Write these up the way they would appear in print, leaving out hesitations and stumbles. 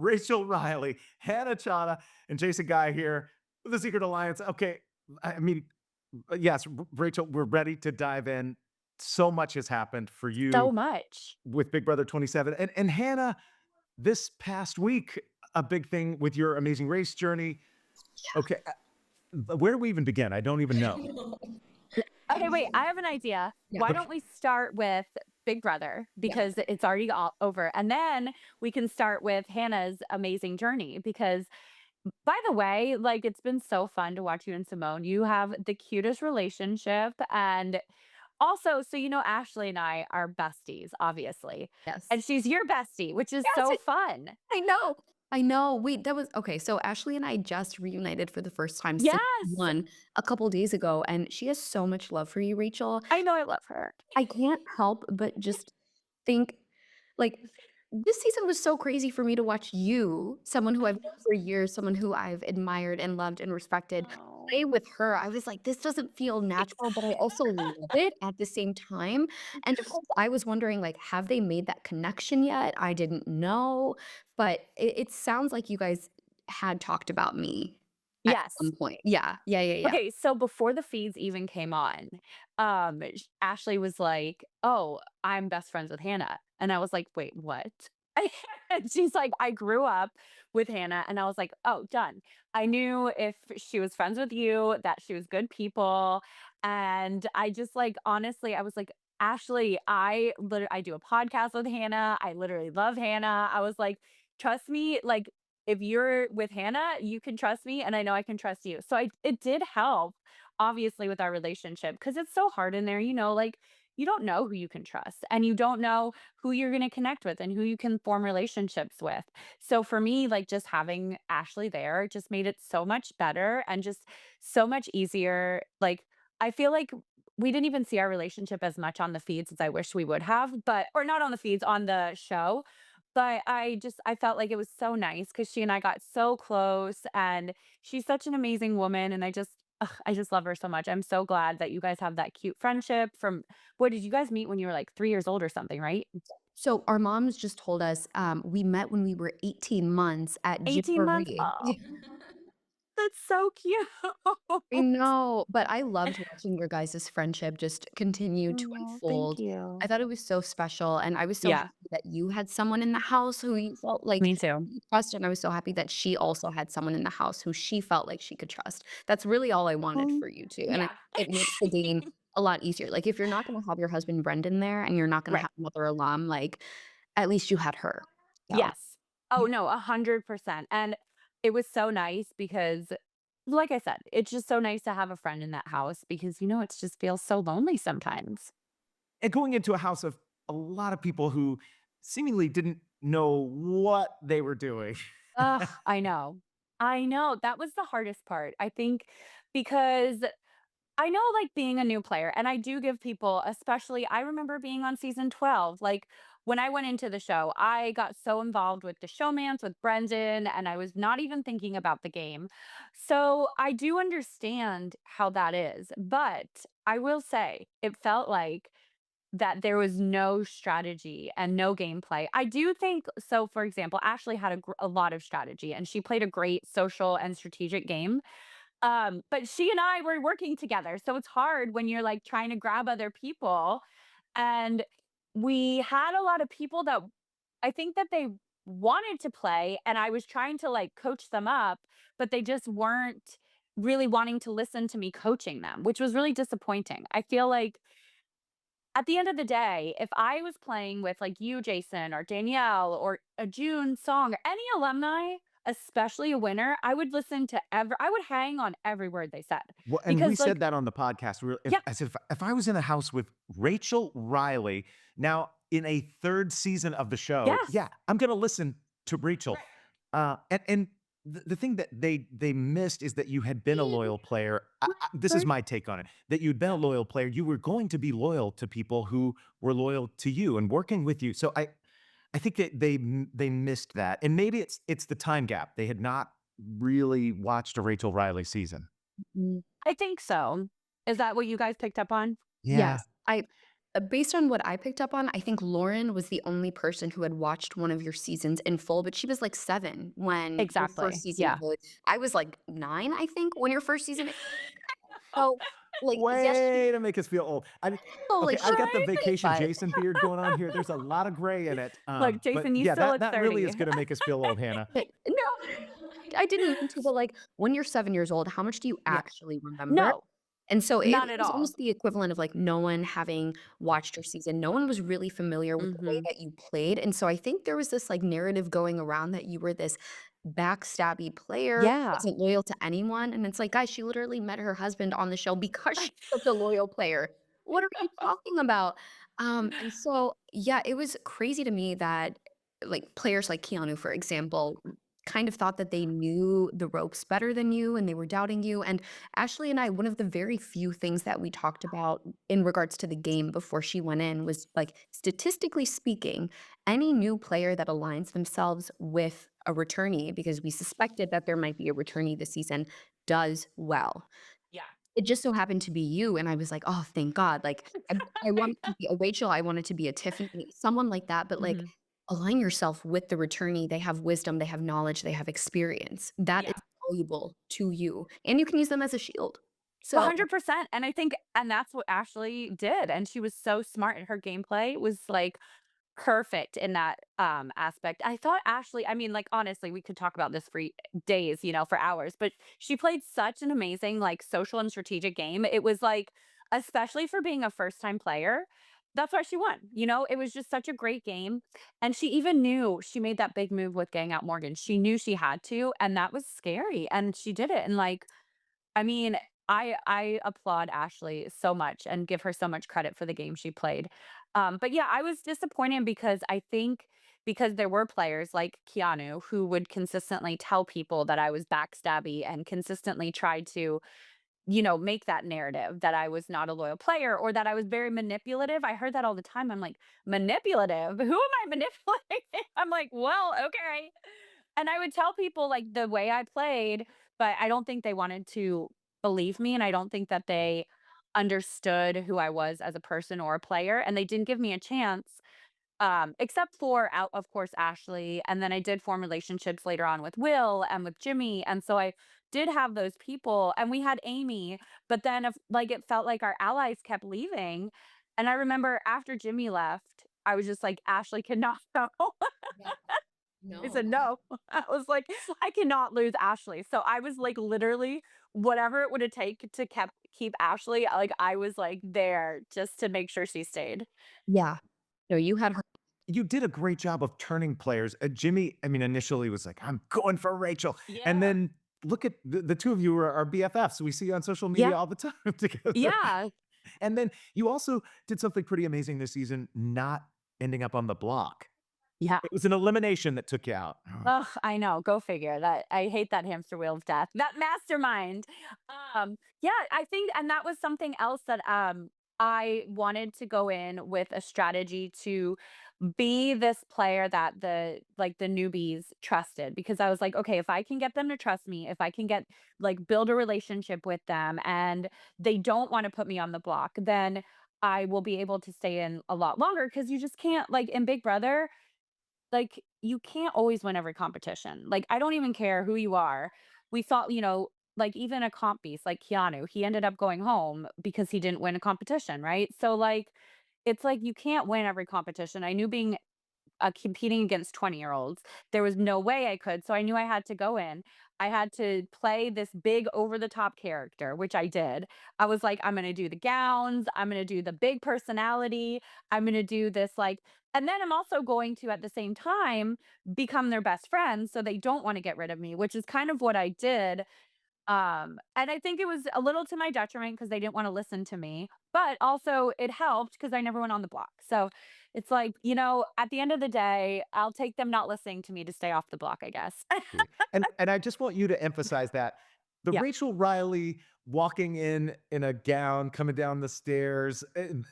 Rachel Riley, Hannah Chaddha, and Jason Guy here with the Secret Alliance. Okay, I mean, yes, Rachel, we're ready to dive in. So much has happened for So you much. with Big Brother 27. And Hannah, this past week, a big thing with your Amazing Race journey. Okay, where do we even begin? I don't even know. Okay, wait, I have an idea. Yeah. Why Okay. don't we start with Big Brother Yeah. because it's already all over, and then we can start with Hannah's amazing journey because by the way, like, it's been so fun to watch you and Simone. You have the cutest relationship, and also, so you know, Ashley and I are besties, obviously, Yes. and she's your bestie, which is Yes, so fun. I know. I know. Wait, that was okay. So Ashley and I just reunited for the first time since Yes! one a couple days ago, and she has so much love for you, Rachel. I know I love her. I can't help but just think, like, this season was so crazy for me to watch you, someone who I've known for years, someone who I've admired and loved and respected, Oh. play with her. I was like, "This doesn't feel natural," but I also love it at the same time, and of course, I was wondering, like, have they made that connection yet? I didn't know, but it sounds like you guys had talked about me at Yes. some point. Yeah. Yeah, yeah, yeah. Okay, so before the feeds even came on, Ashley was like, "Oh, I'm best friends with Hannah." And I was like, "Wait, what?" And she's like, "I grew up with Hannah." And I was like, "Oh, done." I knew if she was friends with you, that she was good people. And I just like, honestly, I was like, Ashley, I do a podcast with Hannah. I literally love Hannah. I was like, trust me, like if you're with Hannah, you can trust me and I know I can trust you. So it did help obviously with our relationship because it's so hard in there, you know, like you don't know who you can trust and you don't know who you're going to connect with and who you can form relationships with. So for me, like just having Ashley there just made it so much better and just so much easier. Like I feel like we didn't even see our relationship as much on the feeds as I wish we would have, but or not on the feeds, on the show, but I felt like it was so nice because she and I got so close, and she's such an amazing woman, and I just love her so much. I'm so glad that you guys have that cute friendship from what did you guys meet when you were, like, 3 years old or something, right? So our moms just told us, we met when we were 18 months at 18 months? Jamboree. Oh, that's so cute. I know, but I loved watching your guys' friendship just continue to Oh, thank unfold. I you. thought it was so special, and I was so Yeah, happy that you had someone in the house who you felt like me too. you trust, and I was so happy that she also had someone in the house who she felt like she could trust. That's really all I wanted Um, for you 2, and yeah. it makes the game a lot easier. Like, if you're not gonna have your husband Brendan there and you're not gonna Right. have another alum, like, at least you had her. So Yes. Oh, no, 100%, and it was so nice because, like I said, it's just so nice to have a friend in that house because, you know, it just feels so lonely sometimes. And going into a house of a lot of people who seemingly didn't know what they were doing. Ugh, I know. I know, that was the hardest part, I think, because I know, like, being a new player, and I do give people especially I remember being on season 12, like, when I went into the show, I got so involved with the showmance, with Brendan, and I was not even thinking about the game. So, I do understand how that is, but I will say, it felt like that there was no strategy and no gameplay. I do think so, for example, Ashley had a lot of strategy, and she played a great social and strategic game. But she and I were working together, so it's hard when you're, like, trying to grab other people, and we had a lot of people that I think that they wanted to play, and I was trying to, like, coach them up, but they just weren't really wanting to listen to me coaching them, which was really disappointing. I feel like at the end of the day, if I was playing with, like, you, Jason, or Danielle, or a June Song, or any alumni, especially a winner, I would hang on every word they said. Well, and we Because, said like that on the podcast. yeah, If I was in a house with Rachel Riley now in a third season of the show, yes, yeah, I'm gonna listen to Rachel. right. And the thing that they missed is that you had been a loyal player. This is Right. my take on it. That you'd been a loyal player. You were going to be loyal to people who were loyal to you and working with you. So I think that they missed that, and maybe it's the time gap. They had not really watched a Rachel Riley season. mm, I think so. Is that what you guys picked up on? Yeah. yes, Based on what I picked up on, I think Lauren was the only person who had watched one of your seasons in full, but she was, like, 7 when your first Exactly. season Yeah. aired. I was, like, 9, I think, when your first season aired. So, like, yes, she Way to make us feel old. Okay, like, I've she got the Right? vacation but Jason beard going on here. There's a lot of gray in it. Look, But Jason, you yeah, still look that really 30. is gonna make us feel old, Hannah. but no, I didn't mean to, but, like, when you're 7 years old, how much do you Yeah. actually remember? No, And so it not at was all. almost the equivalent of, like, no one having watched your season. No one was really familiar with the way Mhm. that you played, and so I think there was this, like, narrative going around that you were this backstabby player, Yeah. wasn't loyal to anyone, and it's like, "Guys, she literally met her husband on the show because she's such a loyal player. What are you talking about?" And so, yeah, it was crazy to me that, like, players like Keanu, for example, kind of thought that they knew the ropes better than you and they were doubting you, and Ashley and I, one of the very few things that we talked about in regards to the game before she went in was like, statistically speaking, any new player that aligns themselves with a returnee, because we suspected that there might be a returnee this season, does well. Yeah. It just so happened to be you, and I was like, "Oh, thank God." Like, I wanted to be a Rachel, I wanted to be a Tiffany, someone like that, but, like, Mhm. align yourself with the returnee. They have wisdom, they have knowledge, they have experience. That is Yeah. valuable to you, and you can use them as a shield. So 100%, and I think and that's what Ashley did, and she was so smart, and her gameplay was, like, perfect in that, aspect. I thought Ashley I mean, like, honestly, we could talk about this for days, for hours, but she played such an amazing, like, social and strategic game. It was, like especially for being a first-time player, that's why she won, It was just such a great game, and she even knew she made that big move with getting out Morgan. She knew she had to, and that was scary, and she did it, and, like, I mean, I applaud Ashley so much and give her so much credit for the game she played. But yeah, I was disappointed because I think because there were players like Keanu who would consistently tell people that I was backstabby and consistently tried to, make that narrative that I was not a loyal player or that I was very manipulative. I heard that all the time. I'm like, manipulative? Who am I manipulating? I'm like, well, okay. And I would tell people like the way I played, but I don't think they wanted to believe me. And I don't think that they understood who I was as a person or a player. And they didn't give me a chance. Except for out of course Ashley, and then I did form relationships later on with Will and with Jimmy, and so I did have those people, and we had Amy, but then if like it felt like our allies kept leaving, and I remember after Jimmy left, I was just like, Ashley cannot go. yeah, I no. said no. I was like, I cannot lose Ashley. So I was like literally whatever it would have taken to keep Ashley, like I was like there just to make sure she stayed. Yeah. No, you had her. You did a great job of turning players. Jimmy, I mean, initially was like, "I'm going for Rachel," and Yeah. then look at the 2 of you are BFFs. We see you on social Yeah. media all the time together. Yeah. And then you also did something pretty amazing this season, not ending up on the block. Yeah. It was an elimination that took you out. Ugh, I know, go figure. That I hate that hamster wheel of death. That mastermind. Yeah, I think and that was something else that I wanted to go in with a strategy to be this player that the newbies trusted because I was like, okay, if I can get them to trust me, if I can get like build a relationship with them and they don't want to put me on the block, then I will be able to stay in a lot longer because you just can't like in Big Brother like, you can't always win every competition. Like, I don't even care who you are. We thought, like even a comp beast like Keanu, he ended up going home because he didn't win a competition, right? So like, it's like you can't win every competition. I knew being competing against 20-year-olds. There was no way I could, so I knew I had to go in. I had to play this big over the top character, which I did. I was like, I'm gonna do the gowns, I'm gonna do the big personality, I'm gonna do this like and then I'm also going to at the same time become their best friend so they don't want to get rid of me, which is kind of what I did and I think it was a little to my detriment because they didn't wanna listen to me, but also it helped because I never went on the block. So, it's like, at the end of the day, I'll take them not listening to me to stay off the block, I guess. Absolutely. And I just want you to emphasize that the Yeah. Rachel Riley walking in a gown, coming down the stairs,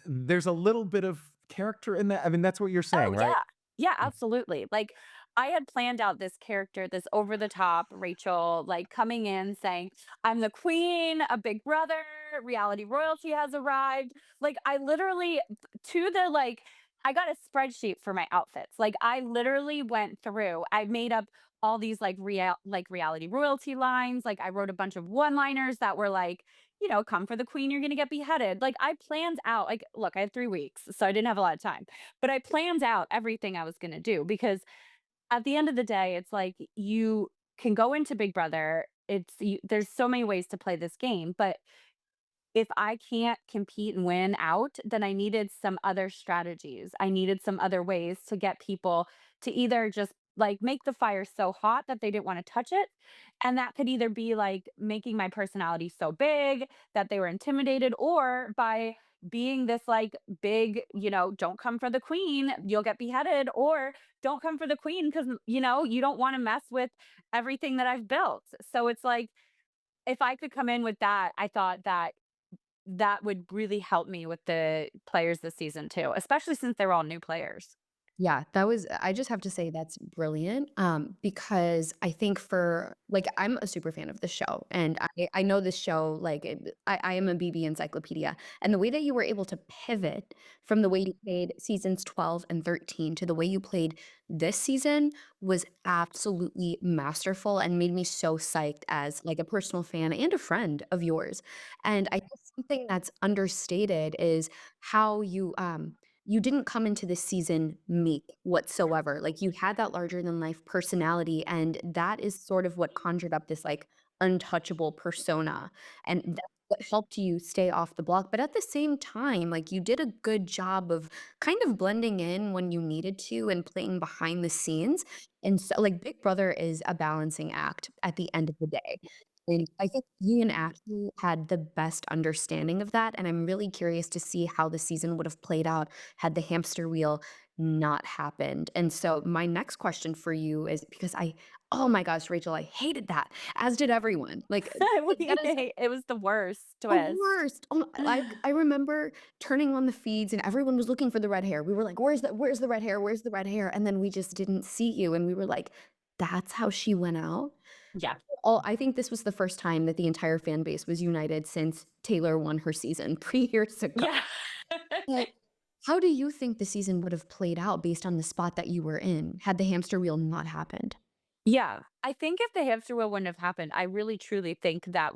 there's a little bit of character in that. I mean, that's what you're Oh, saying, right? yeah. Yeah, absolutely. Like, I had planned out this character, this over the top Rachel, like coming in saying, I'm the queen, a big brother, reality royalty has arrived. Like, I literally to the like I got a spreadsheet for my outfits. Like I literally went through. I made up all these like reality royalty lines. Like I wrote a bunch of one-liners that were like, come for the queen, you're going to get beheaded. Like I planned out like look, I had 3 weeks, so I didn't have a lot of time. But I planned out everything I was going to do because at the end of the day, it's like you can go into Big Brother. There's so many ways to play this game, but if I can't compete and win out, then I needed some other strategies. I needed some other ways to get people to either just like make the fire so hot that they didn't want to touch it. And that could either be like making my personality so big that they were intimidated, or by being this like big, don't come for the queen, you'll get beheaded, or don't come for the queen because, you don't want to mess with everything that I've built. So it's like, if I could come in with that, I thought that that would really help me with the players this season too, especially since they're all new players. Yeah, that was I just have to say that's brilliant, because I think for like, I'm a super fan of the show, and I know this show, like, I am a BB encyclopedia, and the way that you were able to pivot from the way you played seasons 12 and 13 to the way you played this season was absolutely masterful and made me so psyched as, like, a personal fan and a friend of yours, and I think something that's understated is how you didn't come into this season meek whatsoever. Like, you had that larger than life personality, and that is sort of what conjured up this, like, untouchable persona, and that's what helped you stay off the block, but at the same time, like, you did a good job of kind of blending in when you needed to and playing behind the scenes, and so like, Big Brother is a balancing act at the end of the day, and I think you and Ashley had the best understanding of that, and I'm really curious to see how the season would have played out had the hamster wheel not happened. And so my next question for you is because oh my gosh, Rachel, I hated that, as did everyone. That is It was the worst the twist. worst. Oh, I remember turning on the feeds and everyone was looking for the red hair. We were like, where's the red hair? Where's the red hair? And then we just didn't see you. And we were like, that's how she went out. Yeah. I think this was the first time that the entire fan base was united since Taylor won her season 3 years ago. Yeah. But how do you think the season would have played out based on the spot that you were in, had the hamster wheel not happened? Yeah, I think if the hamster wheel wouldn't have happened, I really truly think that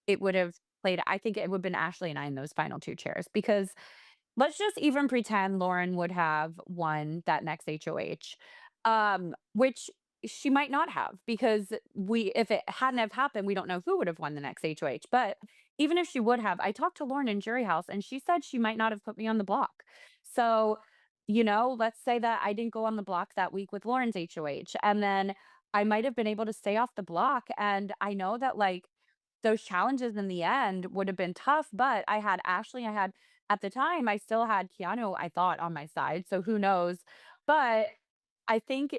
it would have played I think it would have been Ashley and I in those final 2 chairs, because let's just even pretend Lauren would have won that next HOH, which she might not have, because we if it hadn't have happened, we don't know who would have won the next HOH. But even if she would have, I talked to Lauren in Jury House and she said she might not have put me on the block. So, let's say that I didn't go on the block that week with Lauren's HOH, and then I might have been able to stay off the block. And I know that like those challenges in the end would have been tough, but I had Ashley, I had at the time, I still had Keanu, I thought, on my side, so who knows? But I think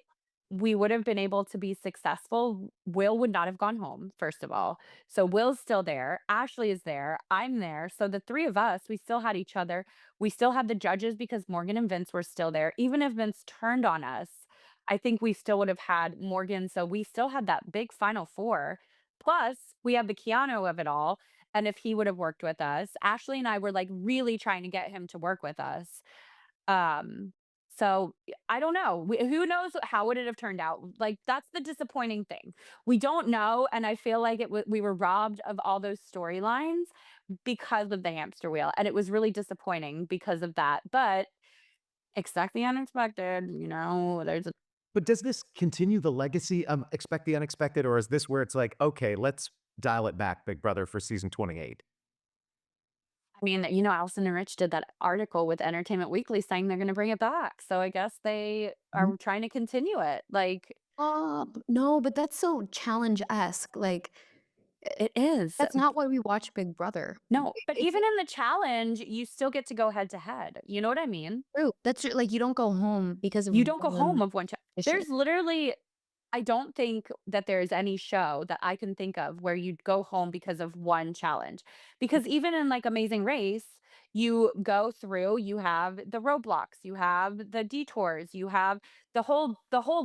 we would have been able to be successful. Will would not have gone home, first of all. So Will's still there, Ashley is there, I'm there. So the 3 of us, we still had each other. We still had the judges because Morgan and Vince were still there. Even if Vince turned on us, I think we still would have had Morgan. So we still had that big final 4. Plus, we have the Keanu of it all. And if he would have worked with us, Ashley and I were like really trying to get him to work with us. So I don't know. Who knows how would it have turned out? Like that's the disappointing thing. We don't know, and I feel like we were robbed of all those storylines because of the hamster wheel, and it was really disappointing because of that. But expect the unexpected. There's a But does this continue the legacy, Expect the Unexpected, or is this where it's like, "Okay, let's dial it back, Big Brother, for season 28?" I mean, Allison and Rich did that article with Entertainment Weekly saying they're going to bring it back. So I guess they are trying to continue it. Like No, but that's so challenge-esque, like, it is. that's not why we watch Big Brother. No, but It's even in the challenge, you still get to go head to head. You know what I mean? true. Like, you don't go home because of You don't go home one of one issue. there's literally I don't think that there's any show that I can think of where you'd go home because of one challenge. Because even in like Amazing Race, you go through, you have the roadblocks, you have the detours, you have the whole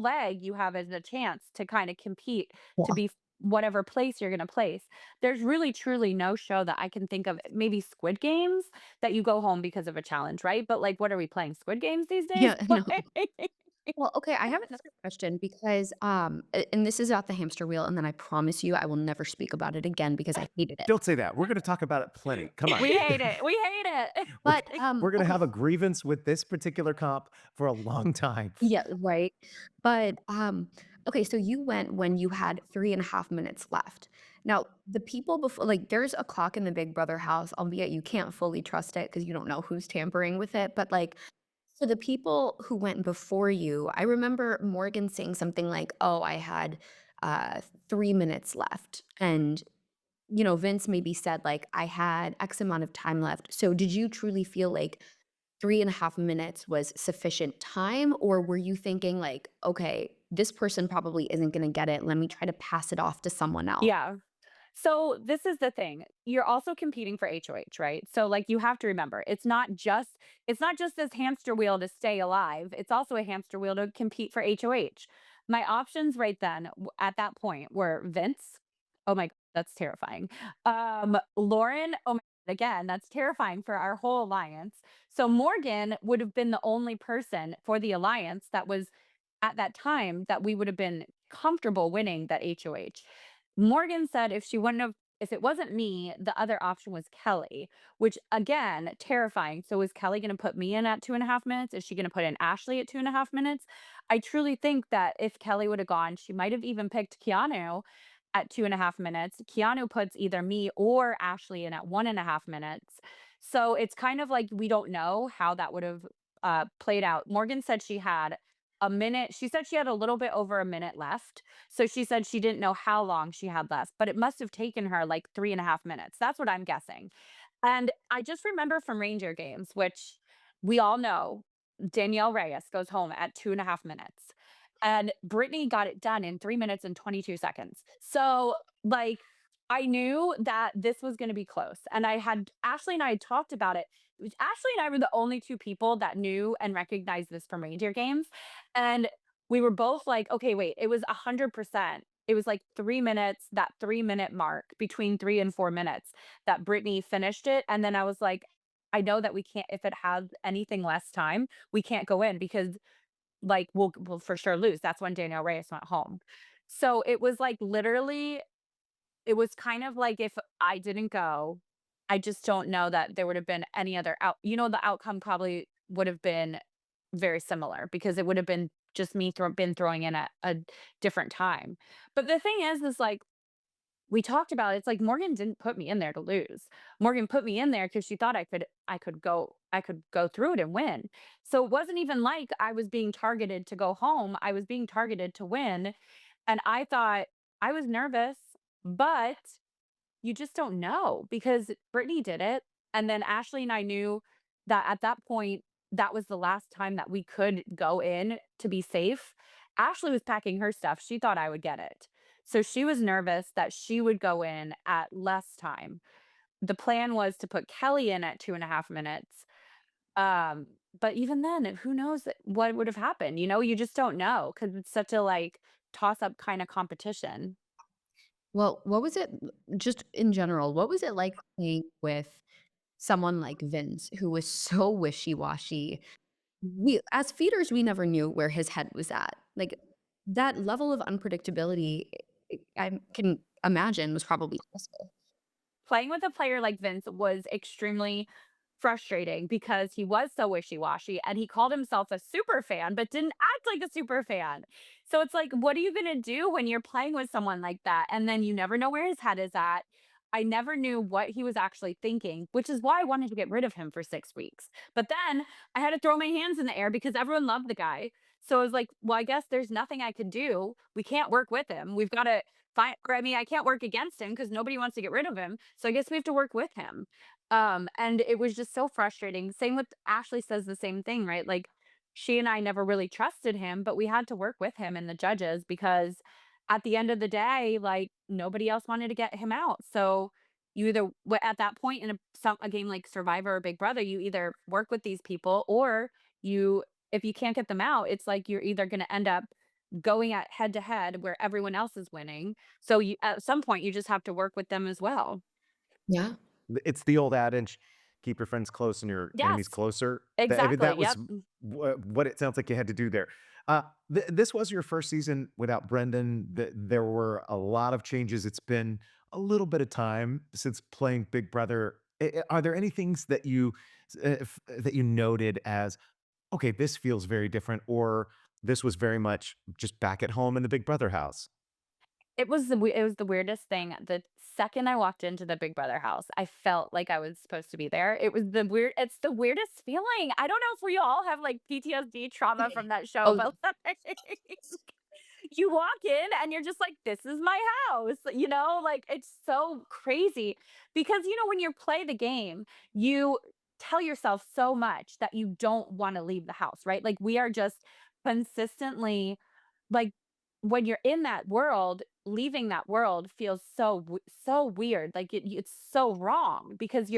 leg you have as a chance to kind of compete to Yeah. be whatever place you're going to place. There's really truly no show that I can think of, maybe Squid Games, that you go home because of a challenge, right? But like, what are we playing, Squid Games these days? Yeah, no. Well, okay, I have another question because, and this is about the hamster wheel, and then I promise you I will never speak about it again because I hated it. Don't say that. We're gonna talk about it plenty. Come on. We hate it. We hate it. We're But, we're gonna okay, have a grievance with this particular comp for a long time. yeah, right. But, okay, so you went when you had 3.5 minutes left. Now, the people before, like, there's a clock in the Big Brother house, albeit you can't fully trust it because you don't know who's tampering with it. But, like, for the people who went before you, I remember Morgan saying something like, "Oh, I had 3 minutes left," and Vince maybe said like, "I had X amount of time left." So, did you truly feel like 3.5 minutes was sufficient time, or were you thinking like, "Okay, this person probably isn't going to get it. Let me try to pass it off to someone else." Yeah. So this is the thing. You're also competing for HOH, right? So like you have to remember, it's not just this hamster wheel to stay alive. It's also a hamster wheel to compete for HOH. My options right then at that point were Vince. Oh my god, that's terrifying. Lauren, oh my god, again, that's terrifying for our whole alliance. So Morgan would have been the only person for the alliance that was at that time that we would have been comfortable winning that HOH. Morgan said if it wasn't me, the other option was Kelly, which again, terrifying. So is Kelly going to put me in at 2.5 minutes? Is she going to put in Ashley at 2.5 minutes? I truly think that if Kelly would have gone, she might have even picked Keanu at 2.5 minutes. Keanu puts either me or Ashley in at 1.5 minutes. So it's kind of like we don't know how that would have played out. Morgan said she had a minute. She said she had a little bit over a minute left. So she said she didn't know how long she had left, but it must have taken her like 3.5 minutes. That's what I'm guessing. And I just remember from reindeer games, which we all know, Danielle Reyes goes home at 2.5 minutes. And Brittany got it done in 3 minutes and 22 seconds. So, like, I knew that this was going to be close. And Ashley and I had talked about it. Ashley and I were the only two people that knew and recognized this from reindeer games. And we were both like, okay, wait, it was 100%. It was like 3 minutes, that 3 minute mark between 3 and 4 minutes that Brittany finished it. And then I was like, I know that we can't, if it has anything less time, we can't go in because like we'll for sure lose. That's when Danielle Reyes went home. So it was like literally, it was kind of like if I didn't go, I just don't know that there would have been any other the outcome probably would have been very similar because it would have been just me been throwing in at a different time. But the thing is like we talked about it, it's like Morgan didn't put me in there to lose. Morgan put me in there because she thought I could go through it and win. So it wasn't even like I was being targeted to go home. I was being targeted to win. And I thought I was nervous, but you just don't know because Brittany did it. And then Ashley and I knew that at that point, that was the last time that we could go in to be safe. Ashley was packing her stuff. She thought I would get it. So she was nervous that she would go in at less time. The plan was to put Kelly in at 2.5 minutes. Um, but even then, who knows what would have happened? You just don't know because it's such a like toss up kind of competition. Well, what was it just in general, what was it like playing with someone like Vince who was so wishy-washy? We as feeders, we never knew where his head was at. Like, that level of unpredictability, I can imagine was probably stressful. Playing with a player like Vince was extremely frustrating because he was so wishy-washy and he called himself a super fan, but didn't act like a super fan. So it's like, what are you going to do when you're playing with someone like that? And then you never know where his head is at. I never knew what he was actually thinking, which is why I wanted to get rid of him for 6 weeks. But then I had to throw my hands in the air because everyone loved the guy. So I was like, well, I guess there's nothing I could do. We can't work with him. We've got to find, or I mean, I can't work against him because nobody wants to get rid of him. So I guess we have to work with him. And it was just so frustrating. Same with Ashley says the same thing, right? Like she and I never really trusted him, but we had to work with him and the judges because at the end of the day, like nobody else wanted to get him out. So you either at that point in a game like Survivor or Big Brother, you either work with these people or you if you can't get them out, it's like you're either going to end up going at head to head where everyone else is winning. So you at some point you just have to work with them as well. Yeah. It's the old adage, keep your friends close and your enemies Yes, closer. I mean, exactly. that was Yep. what it sounds like you had to do there. This was your first season without Brendan. There were a lot of changes. It's been a little bit of time since playing Big Brother. Are there any things that that you noted as, okay, this feels very different, or this was very much just back at home in the Big Brother house? It was the weirdest thing. The second I walked into the Big Brother house, I felt like I was supposed to be there. It's the weirdest feeling. I don't know if we all have, like, PTSD trauma from that show, Oh, but, like, you walk in and you're just like, "This is my house," you know? Like, it's so crazy because, when you play the game, you tell yourself so much that you don't wanna leave the house, right? Like, we are just consistently like, when you're in that world, leaving that world feels so weird, like, it's so wrong because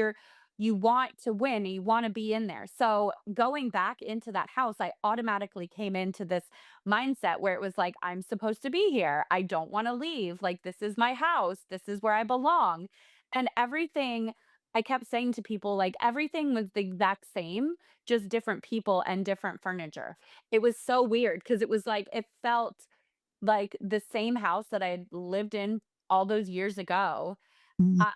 you want to win and you wanna be in there. So, going back into that house, I automatically came into this mindset where it was like, "I'm supposed to be here. I don't wanna leave. Like, this is my house. This is where I belong." And everything I kept saying to people, like, everything was the exact same, just different people and different furniture. It was so weird because it was like it felt like the same house that I had lived in all those years ago.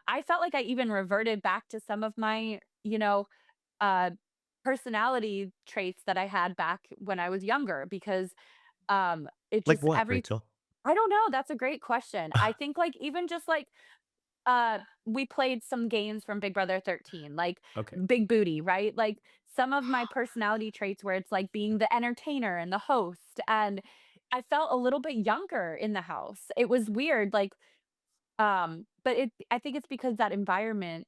I felt like I even reverted back to some of my, uh, personality traits that I had back when I was younger because, it Like just what, every Rachel? I don't know, that's a great question. I think, like, even just, like, we played some games from Big Brother 13, like Okay. Big Booty, right? Like some of my personality traits where it's like being the entertainer and the host. And I felt a little bit younger in the house. It was weird. Like, but I think it's because that environment,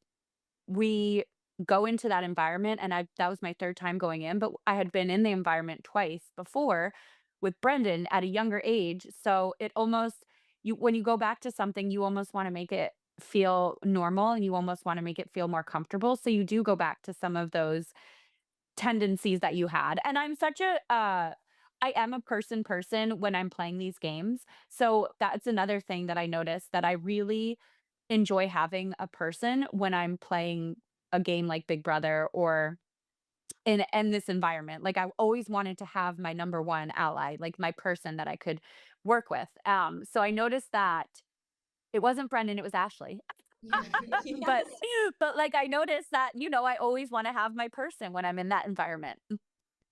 we go into that environment and that was my third time going in, but I had been in the environment twice before with Brendan at a younger age. So it almost when you go back to something, you almost want to make it feel normal and you almost want to make it feel more comfortable. So you do go back to some of those tendencies that you had. And I'm such a I am a person when I'm playing these games. So that's another thing that I noticed that I really enjoy having a person when I'm playing a game like Big Brother or in this environment. Like I always wanted to have my number one ally, like my person that I could work with. So I noticed that it wasn't Brendan, it was Ashley. yeah. but Yes. but like I noticed that, I always want to have my person when I'm in that environment.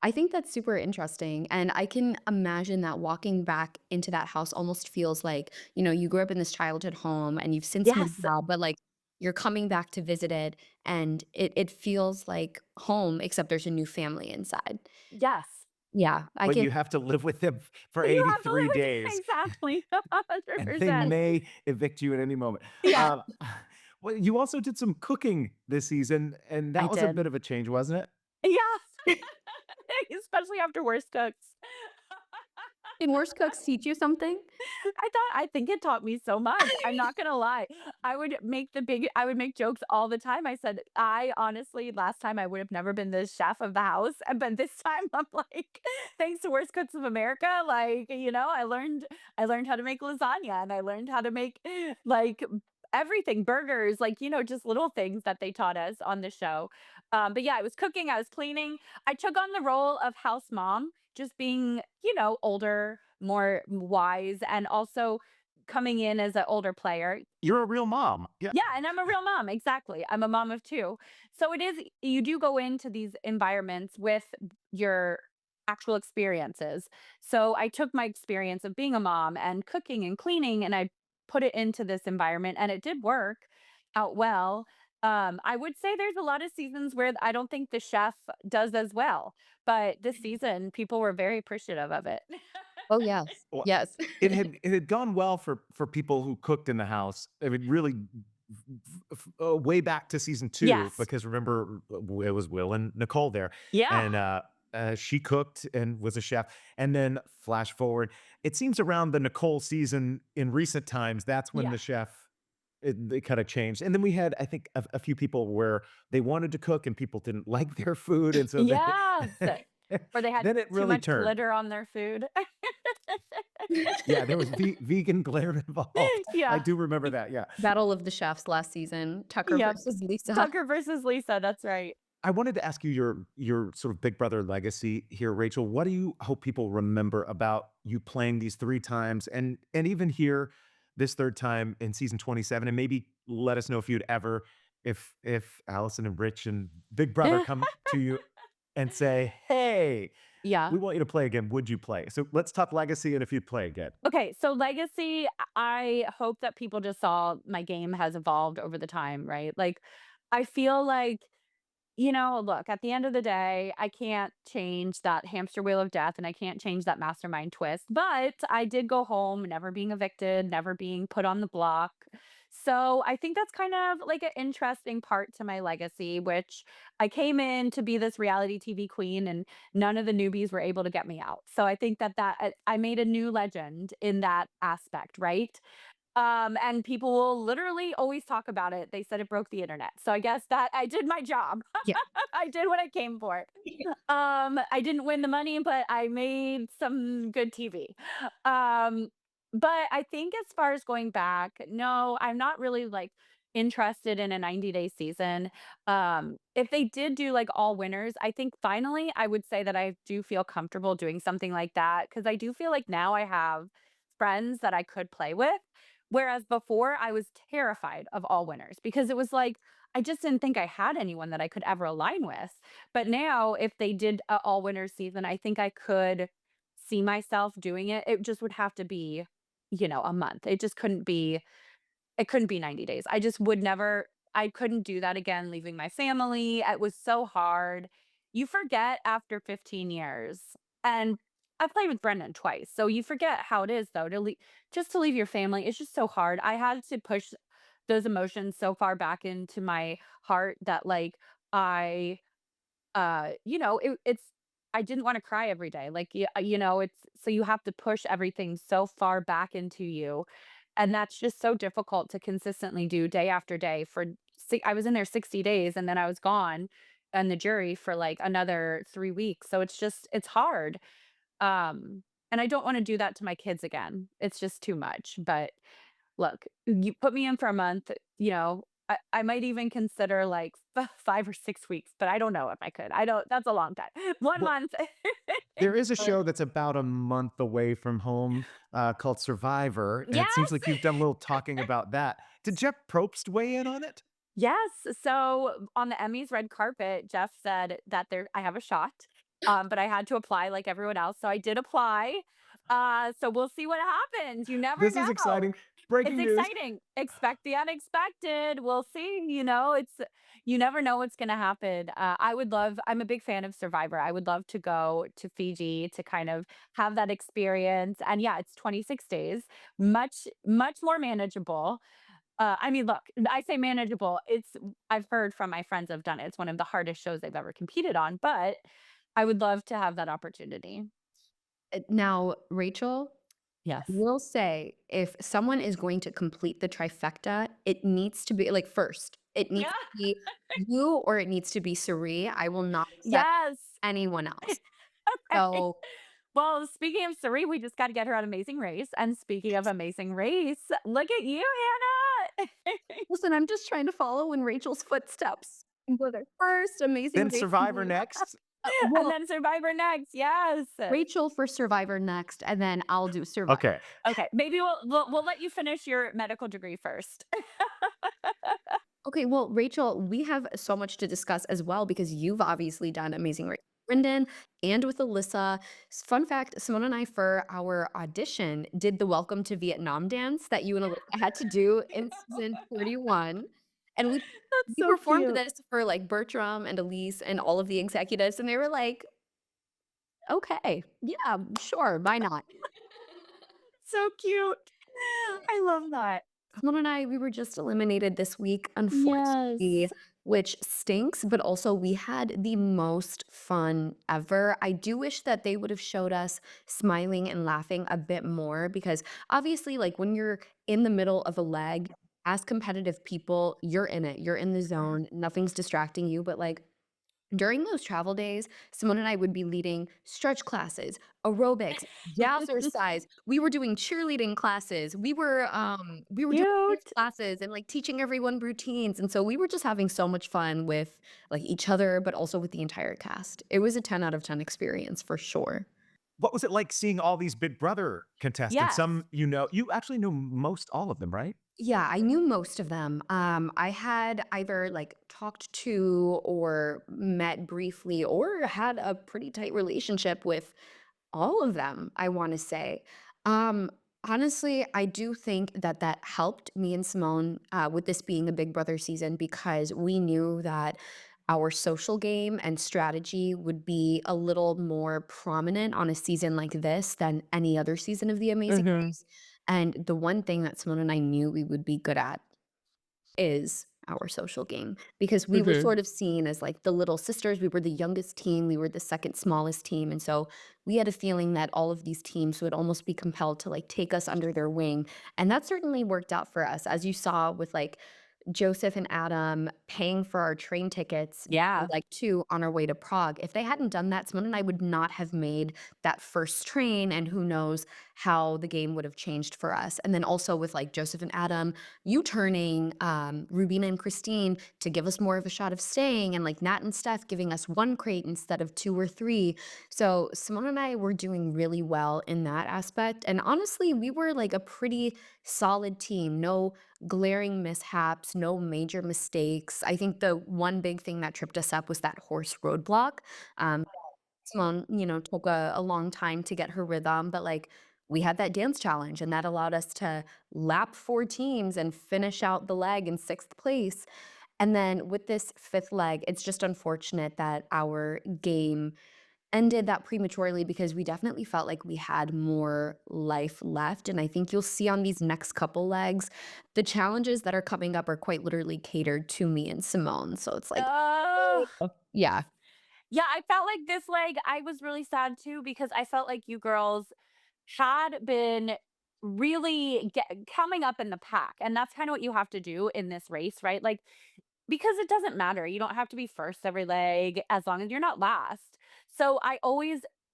I think that's super interesting, and I can imagine that walking back into that house almost feels like, you grew up in this childhood home and you've since moved Yes. out, but, like, you're coming back to visit it, and it feels like home, except there's a new family inside. Yes. Yeah, I But can you have to live with them for You have to 83 live with days, exactly. and they 100%. may evict you at any moment. Yeah, Um, well, you also did some cooking this season, and I that was a bit did. of a change, wasn't it? Yeah. Especially after Worst Cooks. Can worst cooks teach you something? I think it taught me so much. I'm not gonna lie. I would make jokes all the time. I said, I honestly, last time I would have never been the chef of the house. But this time I'm like, thanks to Worst Cooks of America, like, I learned how to make lasagna and I learned how to make like everything, burgers, like, just little things that they taught us on the show. But yeah, I was cooking, I was cleaning. I took on the role of house mom, just being, older, more wise, and also coming in as an older player. You're a real mom. Yeah. Yeah, and I'm a real mom, exactly. I'm a mom of 2. So you do go into these environments with your actual experiences. So I took my experience of being a mom and cooking and cleaning, and I put it into this environment, and it did work out well. I would say there's a lot of seasons where I don't think the chef does as well, but this season, people were very appreciative of it. Oh, yes. Well, Yes. it had gone well for people who cooked in the house. I mean, really, way back to season 2, Yes. because remember, it was Will and Nicole there, Yeah. and, she cooked and was a chef, and then flash forward, it seems around the Nicole season in recent times, that's when Yeah. the chef it kinda changed, and then we had, I think, a few people where they wanted to cook and people didn't like their food, and so they Yes. Or they had Then it too really much turned. glitter on their food. Yeah, there was vegan glare involved. I Yeah. do remember that, yeah. Battle of the Chefs last season, Tucker Yep. versus Lisa. Tucker versus Lisa, that's right. I wanted to ask you your sort of Big Brother legacy here, Rachel. What do you hope people remember about you playing these 3 times and even here this 3rd time in season 27? And maybe let us know if you'd ever if Allison and Rich and Big Brother come to you and say, "Hey, Yeah. we want you to play again." Would you play? So let's talk legacy and if you'd play again. Okay, so legacy, I hope that people just saw my game has evolved over the time, right? Like, I feel like, look, at the end of the day, I can't change that hamster wheel of death and I can't change that mastermind twist, but I did go home, never being evicted, never being put on the block. So I think that's kind of like an interesting part to my legacy, which I came in to be this reality TV queen and none of the newbies were able to get me out. So I think that I made a new legend in that aspect, right? And people will literally always talk about it. They said it broke the internet. So I guess that I did my job. Yeah. I did what I came for. I didn't win the money, but I made some good TV. Um, but I think as far as going back, no, I'm not really like interested in a 90-day season. If they did do like all winners, I think finally I would say that I do feel comfortable doing something like that because I do feel like now I have friends that I could play with. Whereas before I was terrified of all winners because it was like I just didn't think I had anyone that I could ever align with. But now, if they did a all winners season, I think I could see myself doing it. It just would have to be, a month. It couldn't be 90 days. I just would never I couldn't do that again, leaving my family. It was so hard. You forget after 15 years. And I played with Brendan twice. So you forget how it is though to leave your family. It's just so hard. I had to push those emotions so far back into my heart that like I it's I didn't wanna cry every day, like, it's so you have to push everything so far back into you, and that's just so difficult to consistently do day after day for I was in there 60 days, and then I was gone and the jury for, like, another 3 weeks, so it's hard, and I don't wanna do that to my kids again. It's just too much, but look, you put me in for a month, I might even consider like 5 or 6 weeks, but I don't know if I could. I don't that's a long time. 1 Well, month. there is a But show that's about a month away from home, called Survivor, and it seems yes! like you've done a little talking about that. Did Jeff Probst weigh in on it? Yes. So on the Emmys red carpet, Jeff said that I have a shot, but I had to apply like everyone else. So I did apply. So we'll see what happens. You never This is know. exciting. It's Breaking news. exciting. Expect the unexpected. We'll see. You never know what's going to happen. I'm a big fan of Survivor. I would love to go to Fiji to kind of have that experience. And yeah, it's 26 days, much, much more manageable. I mean, look, I say manageable. I've heard from my friends have done it. It's one of the hardest shows they've ever competed on, but I would love to have that opportunity. Now, Rachel, I Yes. will say if someone is going to complete the trifecta, it needs to be like first, it needs Yeah. to be you or it needs to be Suri. I will not accept Yes. anyone else. Okay. So Well, speaking of Sari, we just got to get her on Amazing Race. And speaking of Amazing Race, look at you, Hannah. listen, I'm just trying to follow in Rachel's footsteps. With her first Amazing Then Race Survivor winner. next? And Well, then Survivor next. Yes. Rachel for Survivor next, and then I'll do Survivor. Okay. Okay. Maybe we'll let you finish your medical degree first. Okay, well, Rachel, we have so much to discuss as well because you've obviously done Amazing Race with Brendan and with Alyssa. Fun fact, Simone and I, for our audition, did the Welcome to Vietnam dance that you and Alyssa had to do in season 31. And That's we so performed cute. this for like Bertram and Elise and all of the executives, and they were like, okay, yeah, sure, why not? So cute. I love that. Simone and I, we were just eliminated this week, unfortunately, Yes. which stinks, but also we had the most fun ever. I do wish that they would have showed us smiling and laughing a bit more because obviously, like when you're in the middle of a leg, as competitive people, you're in it, you're in the zone, nothing's distracting you, but like During those travel days, Simone and I would be leading stretch classes, aerobics, jazzercise. We were doing cheerleading classes. We were doing dance Cute. classes and like teaching everyone routines. And so we were just having so much fun with like each other, but also with the entire cast. It was a 10 out of 10 experience for sure. What was it like seeing all these Big Brother contestants? Yes. Some you actually know most all of them, right? Yeah, I knew most of them. I had either like talked to or met briefly or had a pretty tight relationship with all of them, I wanna say. Um, Honestly, I do think that that helped me and Simone, with this being a Big Brother season because we knew that our social game and strategy would be a little more prominent on a season like this than any other season of The Amazing Mhm. Race, and the one thing that Simone and I knew we would be good at is our social game because we were Mhm. sort of seen as like the little sisters. We were the youngest team, we were the second smallest team. And so we had a feeling that all of these teams would almost be compelled to like take us under their wing. And that certainly worked out for us, as you saw with like Joseph and Adam paying for our train tickets, Yeah. like two on our way to Prague. If they hadn't done that, Simone and I would not have made that first train. And who knows how the game would have changed for us. And then also with like Joseph and Adam you turning Rubina and Christine to give us more of a shot of staying, and like Nat and Steph giving us one crate instead of two or three. So Simone and I were doing really well in that aspect. And honestly, we were like a pretty solid team. No glaring mishaps, no major mistakes. I think the one big thing that tripped us up was that horse roadblock. Um, Simone, took a long time to get her rhythm, but, like, we had that dance challenge, and that allowed us to lap 4 teams and finish out the leg in 6th place, and then with this 5th leg, it's just unfortunate that our game ended that prematurely because we definitely felt like we had more life left, and I think you'll see on these next couple legs, the challenges that are coming up are quite literally catered to me and Simone, so it's like, Uh, yeah. yeah, I felt like this leg, I was really sad too because I felt like you girls had been really coming up in the pack. And that's kind of what you have to do in this race, right? Like, because it doesn't matter. You don't have to be first every leg as long as you're not last. So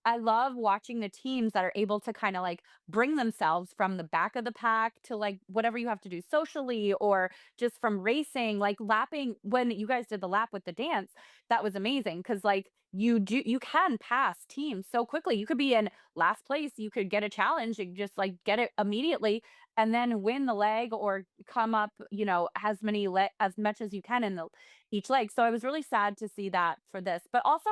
I love watching the teams that are able to kind of like bring themselves from the back of the pack to like whatever you have to do socially or just from racing, like lapping when you guys did the lap with the dance, that was amazing because like you can pass teams so quickly. You could be in last place, you could get a challenge and just like get it immediately and then win the leg or come up, as much as you can in the each leg. So I was really sad to see that for this. But also,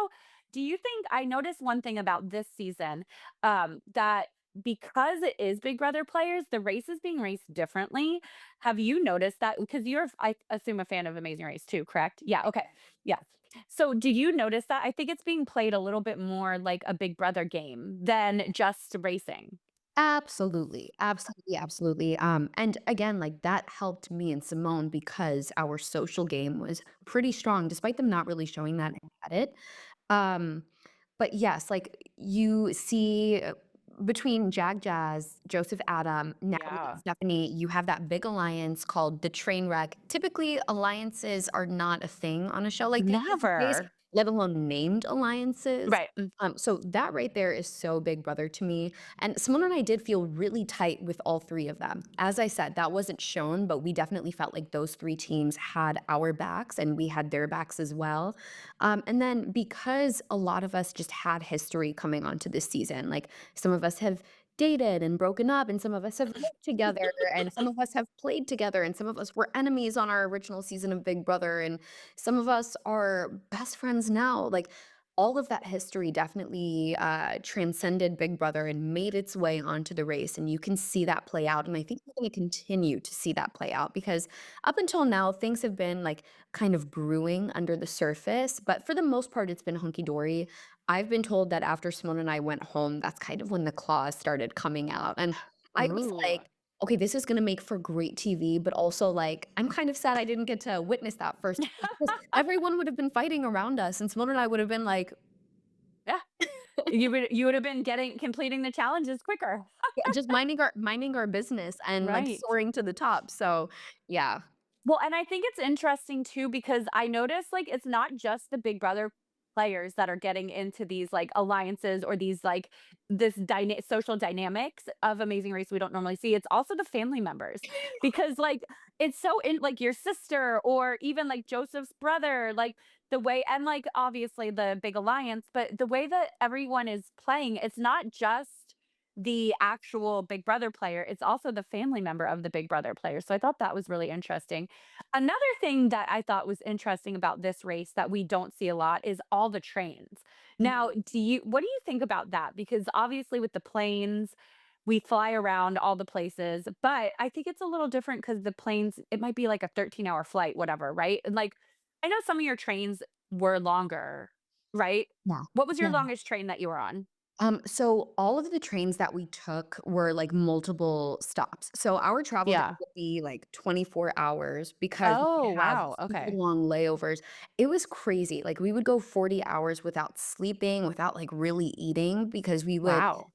do you think I noticed one thing about this season that because it is Big Brother players, the race is being raced differently. Have you noticed that? Because you're, I assume, a fan of Amazing Race too, correct? Yeah. Okay. Yeah. So, do you notice that? I think it's being played a little bit more like a Big Brother game than just racing. Absolutely, absolutely, absolutely. And again, like that helped me and Simone because our social game was pretty strong, despite them not really showing that at it. Um, but yes, like you see between Jag Jazz, Joseph Adam, Natalie, and Yeah. Stephanie, you have that big alliance called the train wreck. Typically, alliances are not a thing on a show like The Amazing Race, Never. let alone named alliances. Right. So that right there is so Big Brother to me. And Simone and I did feel really tight with all three of them. As I said, that wasn't shown, but we definitely felt like those three teams had our backs and we had their backs as well. And then because a lot of us just had history coming onto this season, like some of us have dated and broken up, and some of us have lived together, and some of us have played together, and some of us were enemies on our original season of Big Brother, and some of us are best friends now. Like all of that history definitely transcended Big Brother and made its way onto the race. And you can see that play out. And I think we're going to continue to see that play out because up until now, things have been like kind of brewing under the surface. But for the most part, it's been hunky dory. I've been told that after Simone and I went home, that's kind of when the claws started coming out. And I was Ooh. like, okay, this is gonna make for great TV, but also like I'm kind of sad I didn't get to witness that first because everyone would have been fighting around us, and Simone and I would have been like, Yeah. You would have been getting completing the challenges quicker. yeah, just minding our business and like Right. soaring to the top. So yeah. Well, and I think it's interesting too because I noticed like it's not just the Big Brother players that are getting into these like alliances or these like social dynamics of Amazing Race we don't normally see. It's also the family members because like it's so in like your sister or even like Joseph's brother, like the way and like obviously the big alliance, but the way that everyone is playing, it's not just the actual Big Brother player, it's also the family member of the Big Brother player. So I thought that was really interesting. Another thing that I thought was interesting about this race that we don't see a lot is all the trains. Now, what do you think about that? Because obviously with the planes, we fly around all the places, but I think it's a little different because the planes, it might be like a 13-hour flight, whatever, right? And like I know some of your trains were longer, right? Yeah. What was your Yeah. longest train that you were on? So all of the trains that we took were like multiple stops. So our travel day Yeah. would be like 24 hours because we Oh, would have wow. super Okay. long layovers. It was crazy. Like we would go 40 hours without sleeping, without like really eating because we would Wow.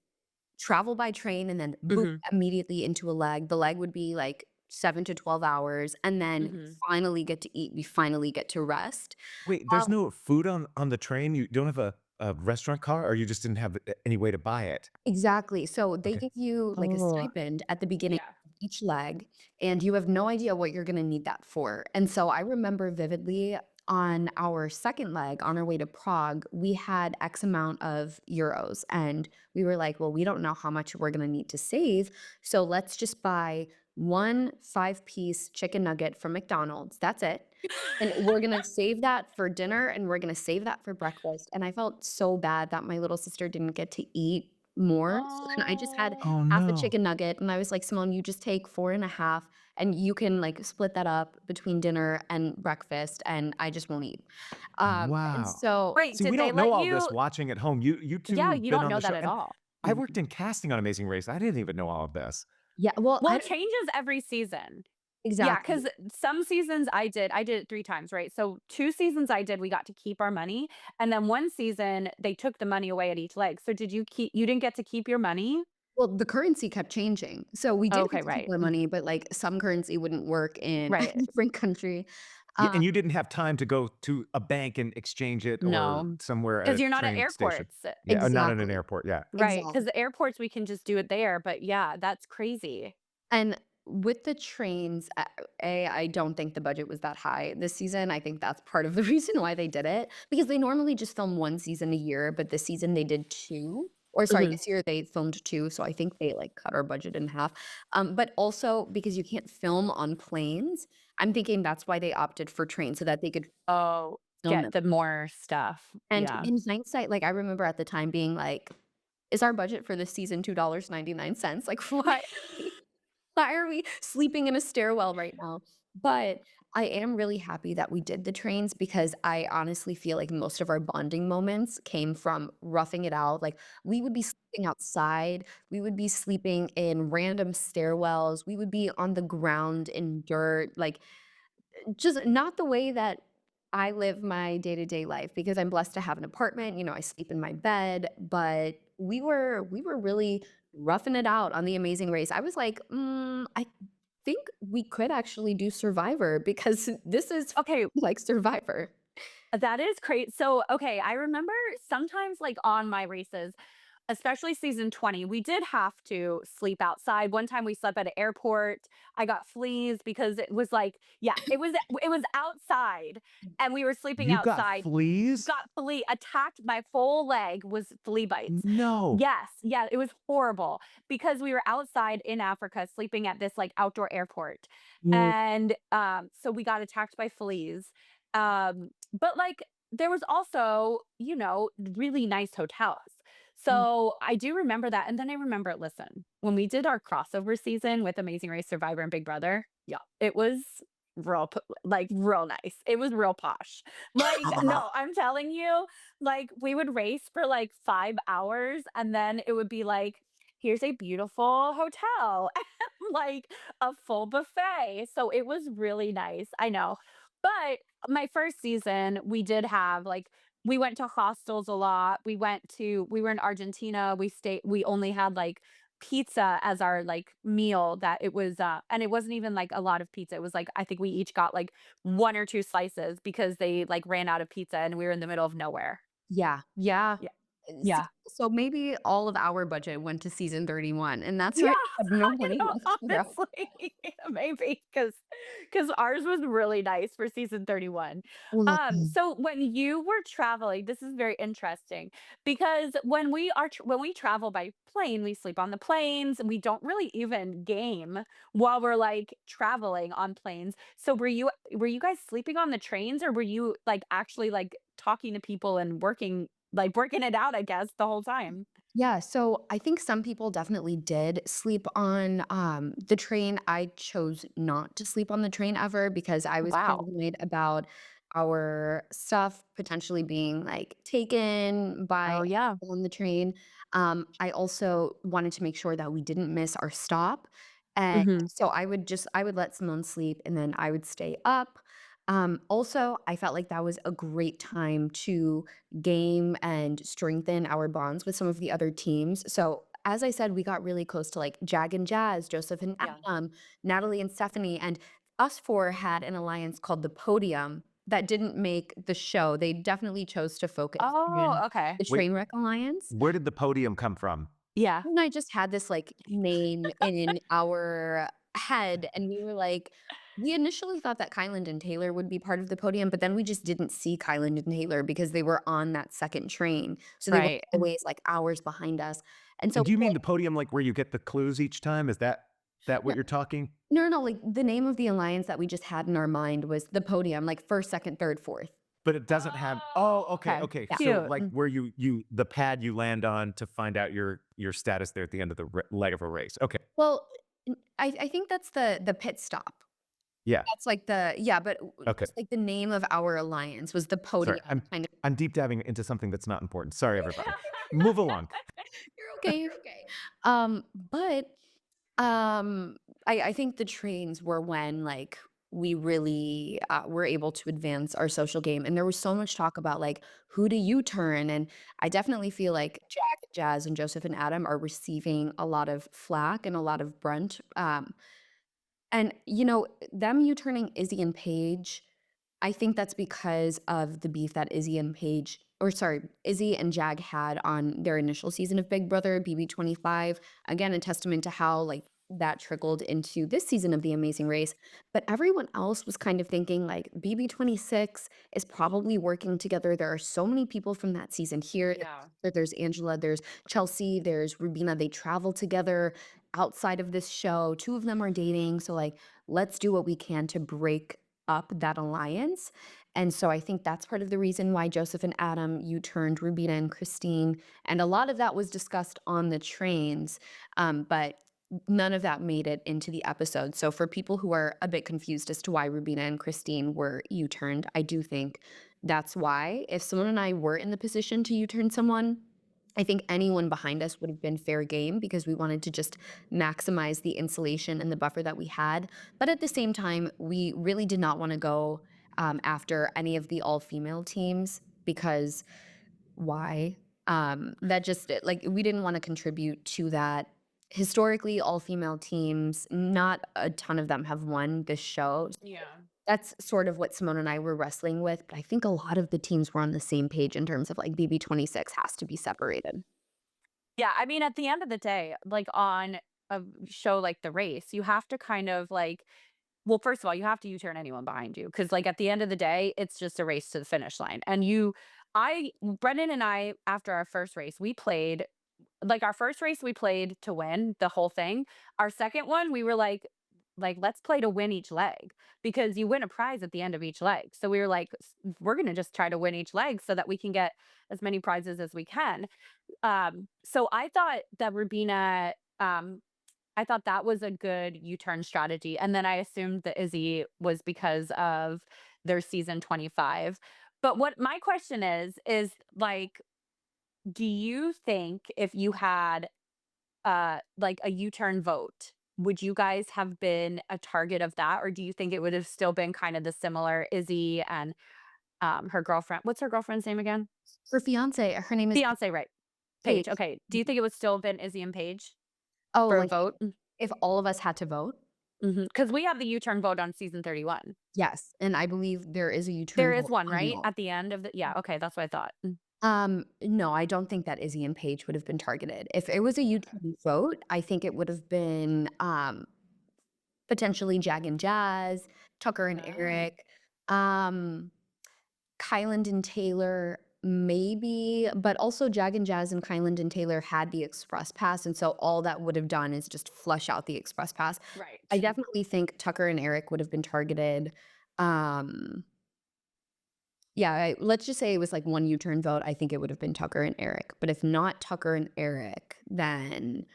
travel by train and then boom Mhm. immediately into a leg. The leg would be like 7 to 12 hours and then Mhm. finally get to eat. We finally get to rest. Wait, Um, there's no food on the train? You don't have a restaurant car, or you just didn't have any way to buy it? Exactly. So they Okay. give you like a Oh, stipend at the beginning yeah. of each leg, and you have no idea what you're going to need that for. And so I remember vividly on our second leg on our way to Prague, we had X amount of euros, and we were like, well, we don't know how much we're going to need to save. So let's just buy one 5-piece chicken nugget from McDonald's. That's it. And we're gonna save that for dinner, and we're gonna save that for breakfast, and I felt so bad that my little sister didn't get to eat more, so then I just had Oh. Oh, half a no. chicken nugget, and I was like, "Simone, you just take 4 and a half, and you can, like, split that up between dinner and breakfast, and I just won't eat." And Wow. so Wait, See, did we they don't know let all this you watching at home. You 2 yeah, have you been don't on know the that show, at and all. I worked in casting on Amazing Race. I didn't even know all of this. yeah, well, Well, I it don't changes every season. Yeah, exactly. because some seasons I did it 3 times, right? So 2 seasons I did, we got to keep our money, and then 1 season, they took the money away at each leg. So did you didn't get to keep your money? Well, the currency kept changing, so we did get Okay, to keep right. our money, but, like, some currency wouldn't work in a Right. different country. Yeah, Um and you didn't have time to go to a bank and exchange it or No, somewhere at because a 'cause you're not at train station. airports. Yeah, not in an Exactly. airport, yeah. Right, because Exactly. the airports, we can just do it there, but yeah, that's crazy. And with the trains, I don't think the budget was that high this season. I think that's part of the reason why they did it, because they normally just film 1 season a year, but this season they did 2. Or sorry, Mhm. this year they filmed 2, so I think they, like, cut our budget in half. But also because you can't film on planes, I'm thinking that's why they opted for trains so that they could Oh, film get it. the more stuff. And Yeah. in hindsight, like, I remember at the time being like, "Is our budget for this season $2.99? Like, why are we sleeping in a stairwell right now?" But I am really happy that we did the trains because I honestly feel like most of our bonding moments came from roughing it out. Like, we would be sleeping outside, we would be sleeping in random stairwells, we would be on the ground in dirt, like, just not the way that I live my day-to-day life because I'm blessed to have an apartment, I sleep in my bed, but we were really roughing it out on The Amazing Race. I was like, I think we could actually do Survivor because this is Okay, like Survivor." that is great. So, okay, I remember sometimes, like, on my races, especially season 20, we did have to sleep outside. One time we slept at an airport. I got fleas because it was like yeah, it was outside, and we were sleeping You got outside. fleas? Got flea attacked my full leg was flea bites. No. Yes, yeah, it was horrible because we were outside in Africa sleeping at this, like, outdoor airport, Mm, and, so we got attacked by fleas, but, like, there was also, really nice hotels. mm. So, I do remember that, and then I remember listen, when we did our crossover season with Amazing Race, Survivor, and Big Brother, yeah, it was real nice. It was real posh. Like, no, I'm telling you, like, we would race for, like, 5 hours, and then it would be like, "Here's a beautiful hotel," like, a full buffet, so it was really nice, I know. But my first season, we did have, like we went to hostels a lot, we were in Argentina, we only had, like, pizza as our, like, meal that it was, and it wasn't even, like, a lot of pizza, it was, like, I think we each got, like, 1 or 2 slices because they, like, ran out of pizza and we were in the middle of nowhere. Yeah, yeah. Yeah. See, Yeah. so maybe all of our budget went to season 31, and that's Yeah, right, we had no you money know, left for us. honestly, maybe because ours was really nice for season 31. Mhm. So when you were traveling, this is very interesting because when we travel by plane, we sleep on the planes, and we don't really even game while we're like traveling on planes. So were you guys sleeping on the trains, or were you like actually like talking to people and working it out, I guess, the whole time? Yeah, so I think some people definitely did sleep on, the train. I chose not to sleep on the train ever because I was Wow. paranoid about our stuff potentially being, like, taken by Oh yeah. people on the train. I also wanted to make sure that we didn't miss our stop, and Mhm. so I would let Simone sleep, and then I would stay up. Also, I felt like that was a great time to game and strengthen our bonds with some of the other teams. So, as I said, we got really close to like Jag and Jazz, Joseph and Yeah. Adam, Natalie and Stephanie, and us four had an alliance called the Podium that didn't make the show. They definitely chose to focus on Oh, okay. the Wait, Trainwreck Alliance. where did the podium come from? Yeah. And I just had this, like, name in our head, and we were like we initially thought that Kyland and Taylor would be part of the Podium, but then we just didn't see Kyland and Taylor because they were on that 2nd train, so they were Right. always, like, hours behind us, and so And do you we were mean like the podium, like, where you get the clues each time? Is that no what you're talking? no, like, the name of the alliance that we just had in our mind was the Podium, like, 1st, 2nd, 3rd, 4th. But it doesn't have oh, Oh, okay, okay. okay. Yeah. So, Cute. like, where you the pad you land on to find out your status there at the end of the leg of a race. Okay. Well, I think that's the pit stop. Yeah. That's like the yeah, but Okay. just, like, the name of our alliance was the Sorry. Podium, kind of I'm deep diving into something that's not important. Sorry, everybody. Move along. You're okay, you're okay. But, I think the trains were when, like, we really, were able to advance our social game, and there was so much talk about, like, who do you turn, and I definitely feel like Jack, Jazz, and Joseph and Adam are receiving a lot of flack and a lot of brunt, and, them U-turning Izzy and Paige, I think that's because of the beef that Izzy and Paige or sorry, Izzy and Jag had on their initial season of Big Brother, BB25. Again, a testament to how, like, that trickled into this season of The Amazing Race. But everyone else was kind of thinking, like, BB26 is probably working together. There are so many people from that season here. Yeah. There's Angela, there's Chelsea, there's Rubina. They travel together outside of this show. Two of them are dating. So, like, let's do what we can to break up that alliance. And so I think that's part of the reason why Joseph and Adam U-turned Rubina and Christine. And a lot of that was discussed on the trains, but none of that made it into the episode. So for people who are a bit confused as to why Rubina and Christine were U-turned, I do think that's why. If someone and I were in the position to U-turn someone, I think anyone behind us would have been fair game because we wanted to just maximize the insulation and the buffer that we had. But at the same time, we really did not want to go after any of the all-female teams because why? That just like we didn't want to contribute to that. Historically, all-female teams, not a ton of them have won this show. Yeah. That's sort of what Simone and I were wrestling with, but I think a lot of the teams were on the same page in terms of like BB26 has to be separated. Yeah, I mean, at the end of the day, like, on a show like The Race, you have to kind of, like well, first of all, you have to U-turn anyone behind you because, like, at the end of the day, it's just a race to the finish line, and Brendan and I, after our first race, we played like, our first race, we played to win the whole thing. Our second one, we were "Let's play to win each leg," because you win a prize at the end of each leg. So we were like, We're gonna just try to win each leg so that we can get as many prizes as we can." So I thought that was a good U-turn strategy, and then I assumed that Izzy was because of their season 25. But what my question is, like, do you think if you had, like, a U-turn vote, would you guys have been a target of that, or do you think it would have still been kind of the similar Izzy and, her girlfriend what's her girlfriend's name again? Her fiance, her name is Fiancé, right. Paige, Paige. okay. Do you think it would still have been Izzy and Paige Oh, for a like vote? if all of us had to vote? Because we have the U-turn vote on season 31. Yes, and I believe there is a There U-turn is vote one, on right? all. At the end of the yeah, okay, that's what I thought. No, I don't think that Izzy and Paige would have been targeted. If it was a YouTube vote, I think it would have been, potentially Jag and Jazz, Tucker and Oh. Eric, um, Kyland and Taylor, maybe, but also Jag and Jazz and Kyland and Taylor had the express pass, and so all that would have done is just flush out the express pass. I Right. definitely think Tucker and Eric would have been targeted. Um, yeah, let's just say it was like one U-turn vote. I think it would have been Tucker and Eric. But if not Tucker and Eric, then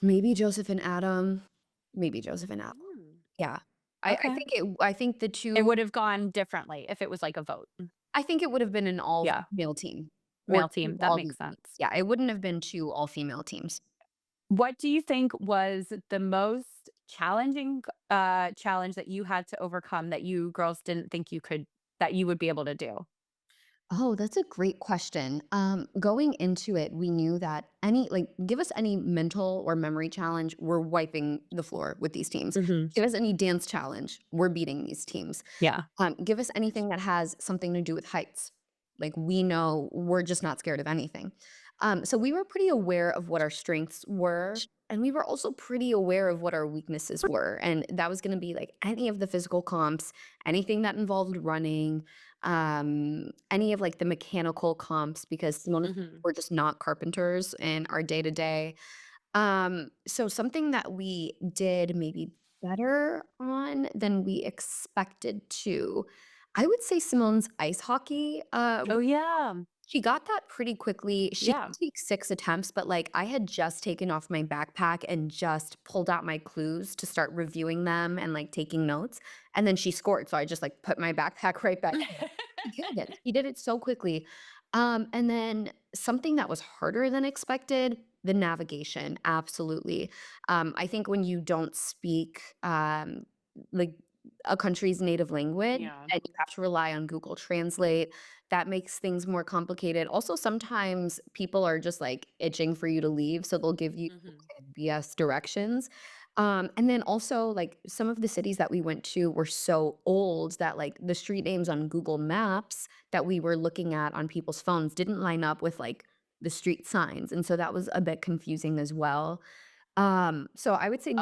maybe Joseph and Adam. Maybe Joseph and Adam. Mm. Yeah. Okay. I think the It 2 would have gone differently if it was like a vote. I think it would have been an Yeah. all-female team or Male 2 team. That makes all-female teams. sense. Yeah, it wouldn't have been 2 all-female teams. What do you think was the most challenging challenge that you had to overcome that you girls didn't think that you would be able to do? Oh, that's a great question. Going into it, we knew that give us any mental or memory challenge, we're wiping the floor with these teams. Mhm. Give us any dance challenge, we're beating these teams. Yeah. Give us anything that has something to do with heights. Like we know we're just not scared of anything. So we were pretty aware of what our strengths were. And we were also pretty aware of what our weaknesses were. And that was going to be like any of the physical comps, anything that involved running, any of like the mechanical comps, because Simone and I Mhm. were just not carpenters in our day to day. So something that we did maybe better on than we expected to, I would say Simone's ice hockey. Oh, yeah. She got that pretty quickly. She Yeah. did take 6 attempts, but, like, I had just taken off my backpack and just pulled out my clues to start reviewing them and, like, taking notes, and then she scored, so I just, like, put my backpack right back in. She killed it. She did it so quickly. And then something that was harder than expected, the navigation, absolutely. I think when you don't speak, like, a country's native language Yeah. and you have to rely on Google Translate, that makes things more complicated. Also, sometimes people are just, like, itching for you to leave, so they'll give you Mhm. kind of BS directions. And then also, like, some of the cities that we went to were so old that, like, the street names on Google Maps that we were looking at on people's phones didn't line up with, like, the street signs, and so that was a bit confusing as well. So I would say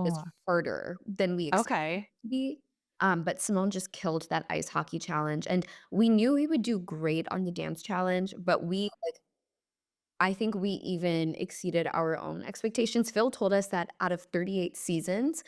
was Oh, harder than we expected okay. it to be. But Simone just killed that ice hockey challenge, and we knew he would do great on the dance challenge, but I think we even exceeded our own expectations. Phil told us that out of 38 seasons,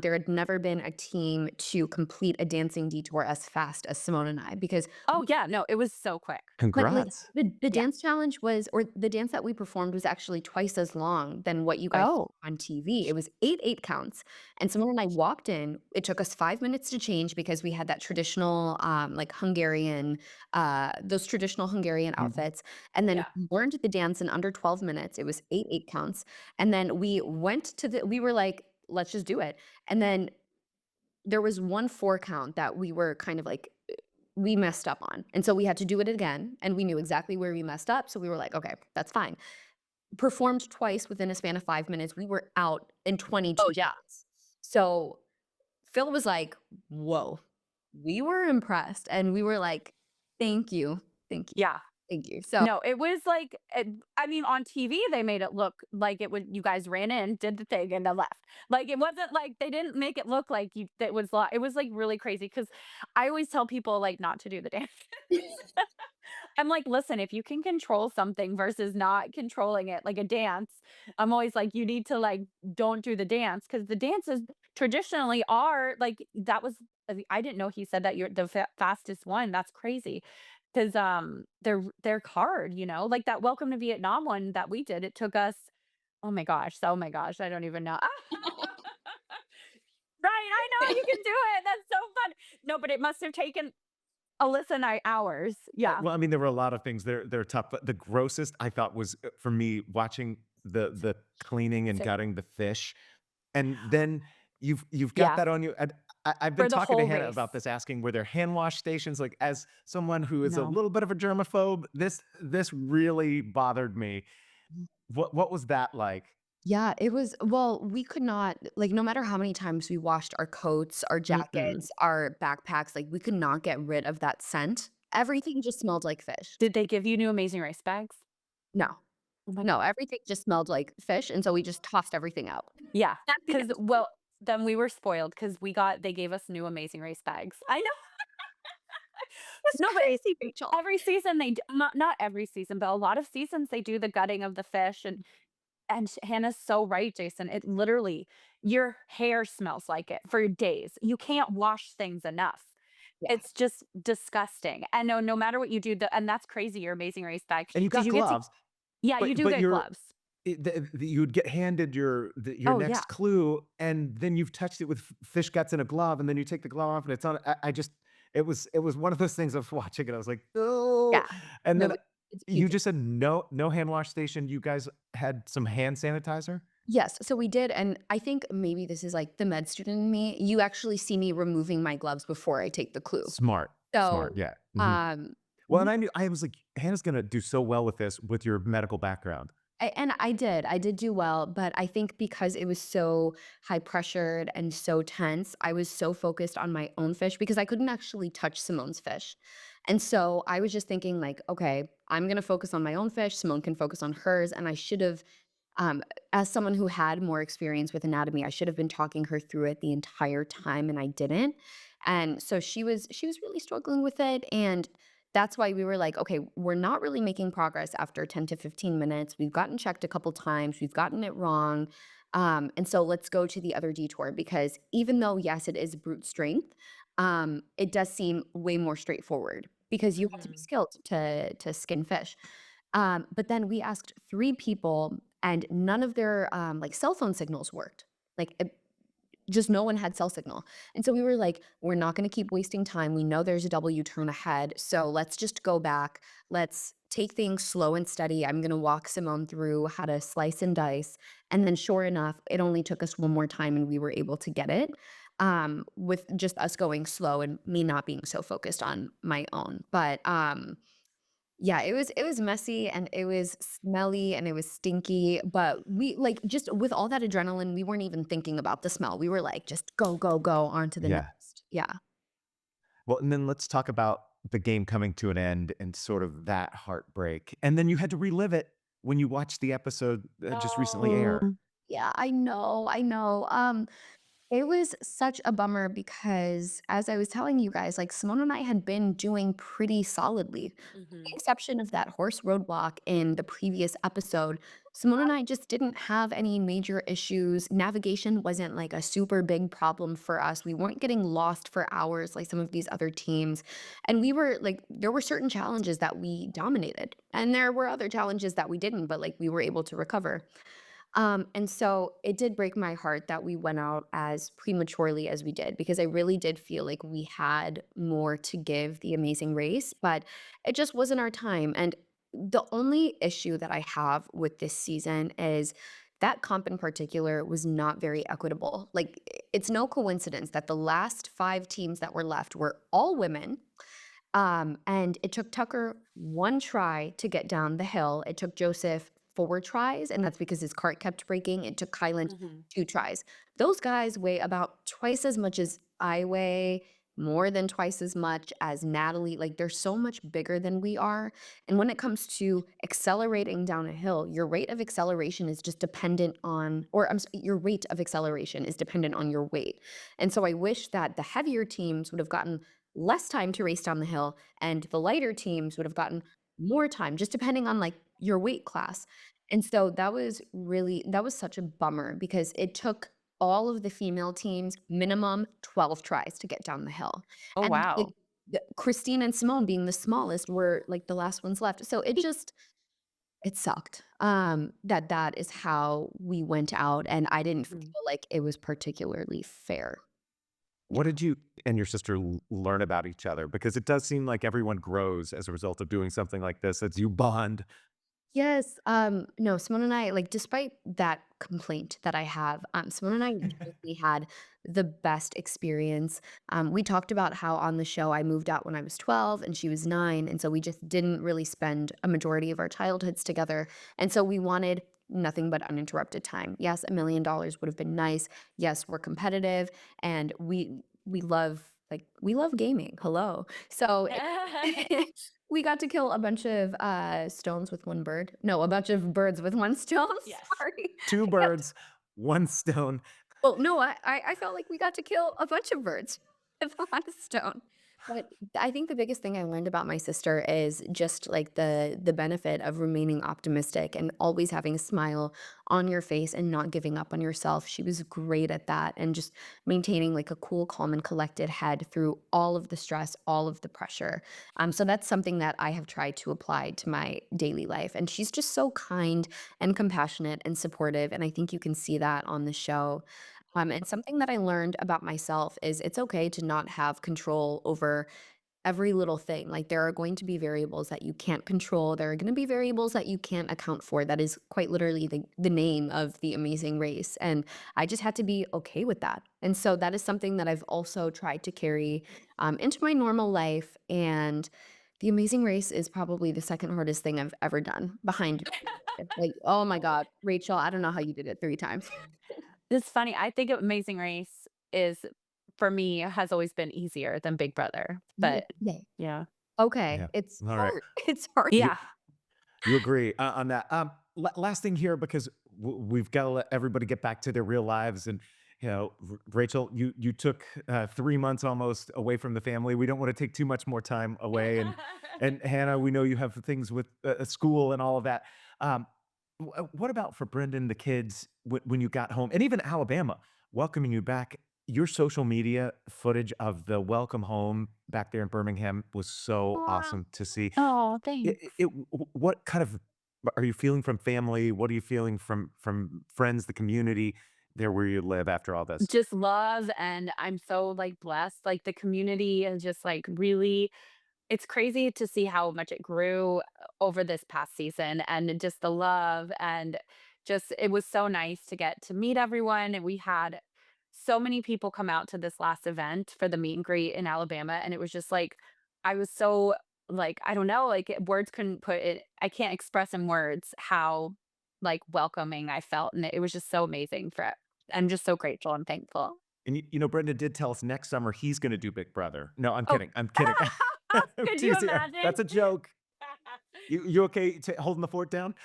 there had never been a team to complete a dancing detour as fast as Simone and I, because Oh, yeah, no, it was so quick. like, Congrats. the Yeah. dance challenge was or the dance that we performed was actually twice as long than what you guys Oh. saw on TV. It was 8 8 counts, and someone and I walked in, it took us 5 minutes to change because we had that traditional, like, Hungarian, those traditional Hungarian Mhm. outfits, and then Yeah. we learned the dance in under 12 minutes. It was 8 8 counts, and then we were like, "Let's just do it," and then there was one 4 count that we were kind of like we messed up on, and so we had to do it again, and we knew exactly where we messed up, so we were like, "Okay, that's fine." Performed twice within a span of 5 minutes, we were out in Oh, 22 yeah. minutes. So, Phil was like, "Whoa." We were impressed, and we were like, "Thank you, thank you, Yeah. thank you." So No, it was like, I mean, on TV, they made it look like it would you guys ran in, did the thing, and then left. Like, it wasn't like they didn't make it look like you that was it was, like, really crazy because I always tell people, like, not to do the dance. I'm like, "Listen, if you can control something versus not controlling it, like a dance," I'm always like, "You need to, like, don't do the dance because the dances traditionally are like, that was I didn't know he said that you're the fastest one, that's crazy. 'Cause, they're hard, like that Welcome to Vietnam one that we did, it took us oh my gosh, I don't even know. Right, I know, you can do it, that's so fun. No, but it must have taken Alyssa and I hours. Yeah. Well, I mean, there were a lot of things. They're tough, but the grossest I thought was for me watching the cleaning and Same. gutting the fish, and then you've got Yeah, that on you. And I've been for the talking to whole Hannah race. about this, asking were there hand wash stations? Like, as someone who is a No. little bit of a germaphobe, this really bothered me. What was that like? yeah, it was well, we could not like, no matter how many times we washed our coats, our Mm-mm. jackets, our backpacks, like, we could not get rid of that scent Everything just smelled like fish. Did they give you new Amazing Race bags? No. Oh my No, everything just smelled like fish, and so we just tossed everything out. Yeah, At the because end. well, then we were spoiled because they gave us new Amazing Race bags. I know. It's No, but crazy, Rachel. every season not every season, but a lot of seasons they do the gutting of the fish and Hannah's so right, Jason. It literally your hair smells like it for days. You can't wash things enough. Yeah. It's just disgusting. And no matter what you do, and that's crazy, your Amazing Race bag, And you because got you get to gloves, yeah, you do but get you're gloves. you'd get handed your Oh, yeah. next clue, and then you've touched it with fish guts in a glove, and then you take the glove off, and it's on. I just it was one of those things I was watching, and I was like, "No," Yeah. and No, then it's you PJ. just said, "No hand wash station." You guys had some hand sanitizer? Yes, so we did, and I think maybe this is, like, the med student in me. You actually see me removing my gloves before I take the clue. Smart, smart, So, yeah, mhm. um, Well, and we I was like, "Hannah's gonna do so well with this with your medical background." and I did do well, but I think because it was so high pressured and so tense, I was so focused on my own fish because I couldn't actually touch Simone's fish. And so I was just thinking like, okay, I'm gonna focus on my own fish. Simone can focus on hers. And I should have, um, as someone who had more experience with anatomy, I should have been talking her through it the entire time, and I didn't. And so she was really struggling with it, and that's why we were like, okay, we're not really making progress after 10 to 15 minutes. We've gotten checked a couple times, we've gotten it wrong. And so let's go to the other detour because even though, yes, it is brute strength, it does seem way more straightforward because you have to be Mhm. skilled to skin fish. But then we asked three people, and none of their like cell phone signals worked. Like just no one had cell signal. And so we were like, we're not going to keep wasting time. We know there's a W turn ahead. So let's just go back. Let's take things slow and steady. I'm going to walk Simone through how to slice and dice. And then sure enough, it only took us one more time and we were able to get it, with just us going slow and me not being so focused on my own. But yeah, it was messy and it was smelly and it was stinky, but we like just with all that adrenaline, we weren't even thinking about the smell. We were like, just go, go, go on to the Yeah. next. Yeah. Well, and then let's talk about the game coming to an end and sort of that heartbreak. And then you had to relive it when you watched the episode that just recently aired. Oh. Yeah, I know. I know. It was such a bummer because as I was telling you guys, like Simone and I had been doing pretty solidly. With the Mhm. exception of that horse roadblock in the previous episode, Simone and I just didn't have any major issues. Navigation wasn't like a super big problem for us. We weren't getting lost for hours like some of these other teams. And we were like, there were certain challenges that we dominated, and there were other challenges that we didn't, but like we were able to recover. And so it did break my heart that we went out as prematurely as we did because I really did feel like we had more to give the amazing race, but it just wasn't our time. And the only issue that I have with this season is that comp in particular was not very equitable. Like, it's no coincidence that the last five teams that were left were all women, and it took Tucker one try to get down the hill. It took Joseph four tries, and that's because his cart kept breaking. It took Kylan Mhm. two tries. Those guys weigh about twice as much as I weigh, more than twice as much as Natalie. Like, they're so much bigger than we are. And when it comes to accelerating down a hill, your rate of acceleration is just dependent on, or your rate of acceleration is dependent on your weight. And so I wish that the heavier teams would have gotten less time to race down the hill, and the lighter teams would have gotten more time, just depending on like your weight class. And so that was such a bummer because it took all of the female teams minimum 12 tries to get down the hill. Oh, And like wow. Christine and Simone being the smallest were like the last ones left. So it sucked. That is how we went out, and I didn't feel Mhm. like it was particularly fair. What Yeah. did you and your sister learn about each other? Because it does seem like everyone grows as a result of doing something like this as you bond. Yes, no, Simone and I, like, despite that complaint that I have, Simone and I really had the best experience. We talked about how on the show I moved out when I was 12 and she was 9, and so we just didn't really spend a majority of our childhoods together. And so we wanted nothing but uninterrupted time. Yes, $1 million would have been nice. Yes, we're competitive and we love like we love gaming. Hello. So we got to kill a bunch of stones with one bird. No, a bunch of birds with one stone. Yes. Sorry. Two I kept birds, one stone. well, no, I felt like we got to kill a bunch of birds with one stone. But I think the biggest thing I learned about my sister is just like the benefit of remaining optimistic and always having a smile on your face and not giving up on yourself. She was great at that and just maintaining like a cool, calm, and collected head through all of the stress, all of the pressure. So that's something that I have tried to apply to my daily life. And she's just so kind and compassionate and supportive. And I think you can see that on the show. And something that I learned about myself is it's okay to not have control over every little thing. Like there are going to be variables that you can't control. There are going to be variables that you can't account for. That is quite literally the name of the amazing race. And I just had to be okay with that. And so that is something that I've also tried to carry into my normal life. And the amazing race is probably the second hardest thing I've ever done behind like, oh my God, Rachel, I don't know how you did it 3 times. It's funny. I think Amazing Race is, for me, has always been easier than Big Brother. Yeah, But yeah. yeah. Okay, Yeah. it's All right. hard. It's hard. You Yeah. you agree on that. Last thing here, because we've got to let everybody get back to their real lives. And, Rachel, you took 3 months almost away from the family. We don't want to take too much more time away. And Hannah, we know you have things with school and all of that. Um, what about for Brendan, the kids, when you got home, and even Alabama welcoming you back? Your social media footage of the welcome home back there in Birmingham was so Aw. awesome to see. Oh, thanks. What kind of are you feeling from family? What are you feeling from friends, the community there where you live after all this? Just love, and I'm so, like, blessed, like, the community is just, like, really it's crazy to see how much it grew over this past season and just the love and just it was so nice to get to meet everyone, and we had so many people come out to this last event for the meet and greet in Alabama, and it was just, like, I was so, like, I don't know, like, words couldn't put it I can't express in words how, like, welcoming I felt, and it was just so amazing for I'm just so grateful and thankful. And Brendan did tell us next summer he's going to do Big Brother. No, I'm Oh, kidding. I'm kidding. I'm could you teasing. imagine? That's a joke. You okay holding the fort down?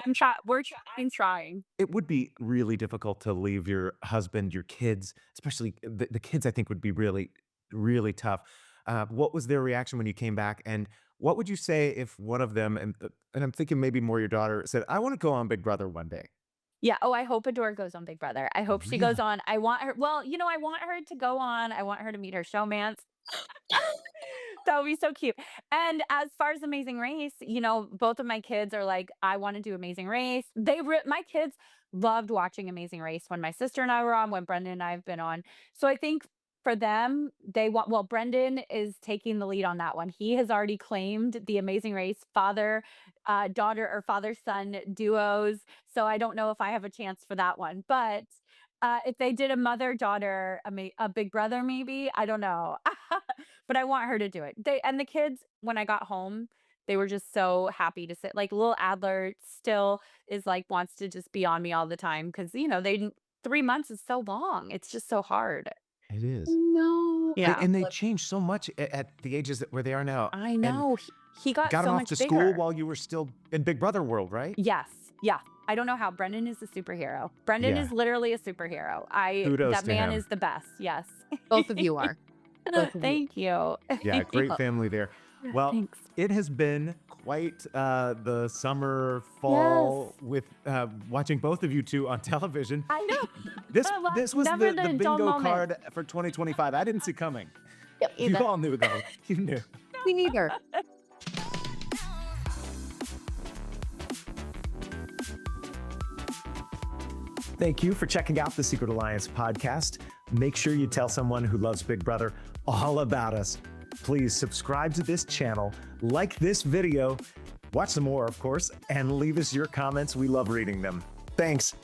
I'm trying. It would be really difficult to leave your husband, your kids, especially the kids, I think would be really, really tough. What was their reaction when you came back? And what would you say if one of them, and I'm thinking maybe more your daughter, said, I want to go on Big Brother one day? Yeah, oh, I hope Adore goes on Big Brother. I hope she goes Really? on. I want her well, I want her to go on. I want her to meet her showmance. That would be so cute. And as far as Amazing Race, both of my kids are like, I want to do Amazing Race. My kids loved watching Amazing Race when my sister and I were on, when Brendan and I have been on. So I think for them, they want, well, Brendan is taking the lead on that one. He has already claimed the Amazing Race father, daughter or father son duos. So I don't know if I have a chance for that one. But if they did a mother daughter, a Big Brother, maybe, I don't know. But I want her to do it. The kids, when I got home, they were just so happy to sit. Like little Adler still is like wants to just be on me all the time because they 3 months is so long. It's just so hard. It is. No. Yeah, And they changed so much at the ages where they are now. I And know. He got got him so off much to school bigger. while you were still in Big Brother world, right? Yes, yeah. I don't know how. Brendan is a superhero. Brendan Yeah. is literally a superhero. Kudos That to man him. is the best. Yes. Both of you are. Both of you. Thank you. Yeah, Thank you. great family there. Well, Thanks. it has been quite the summer, Yes. fall with watching both of you two on television. I know. This I love- this was never the the dull bingo moment. card for 2025. I didn't see coming. Yep. You Either. all knew though. You knew. Me neither. Thank you for checking out the Secret Alliance podcast. Make sure you tell someone who loves Big Brother all about us. Please subscribe to this channel, like this video, watch some more, of course, and leave us your comments. We love reading them. Thanks.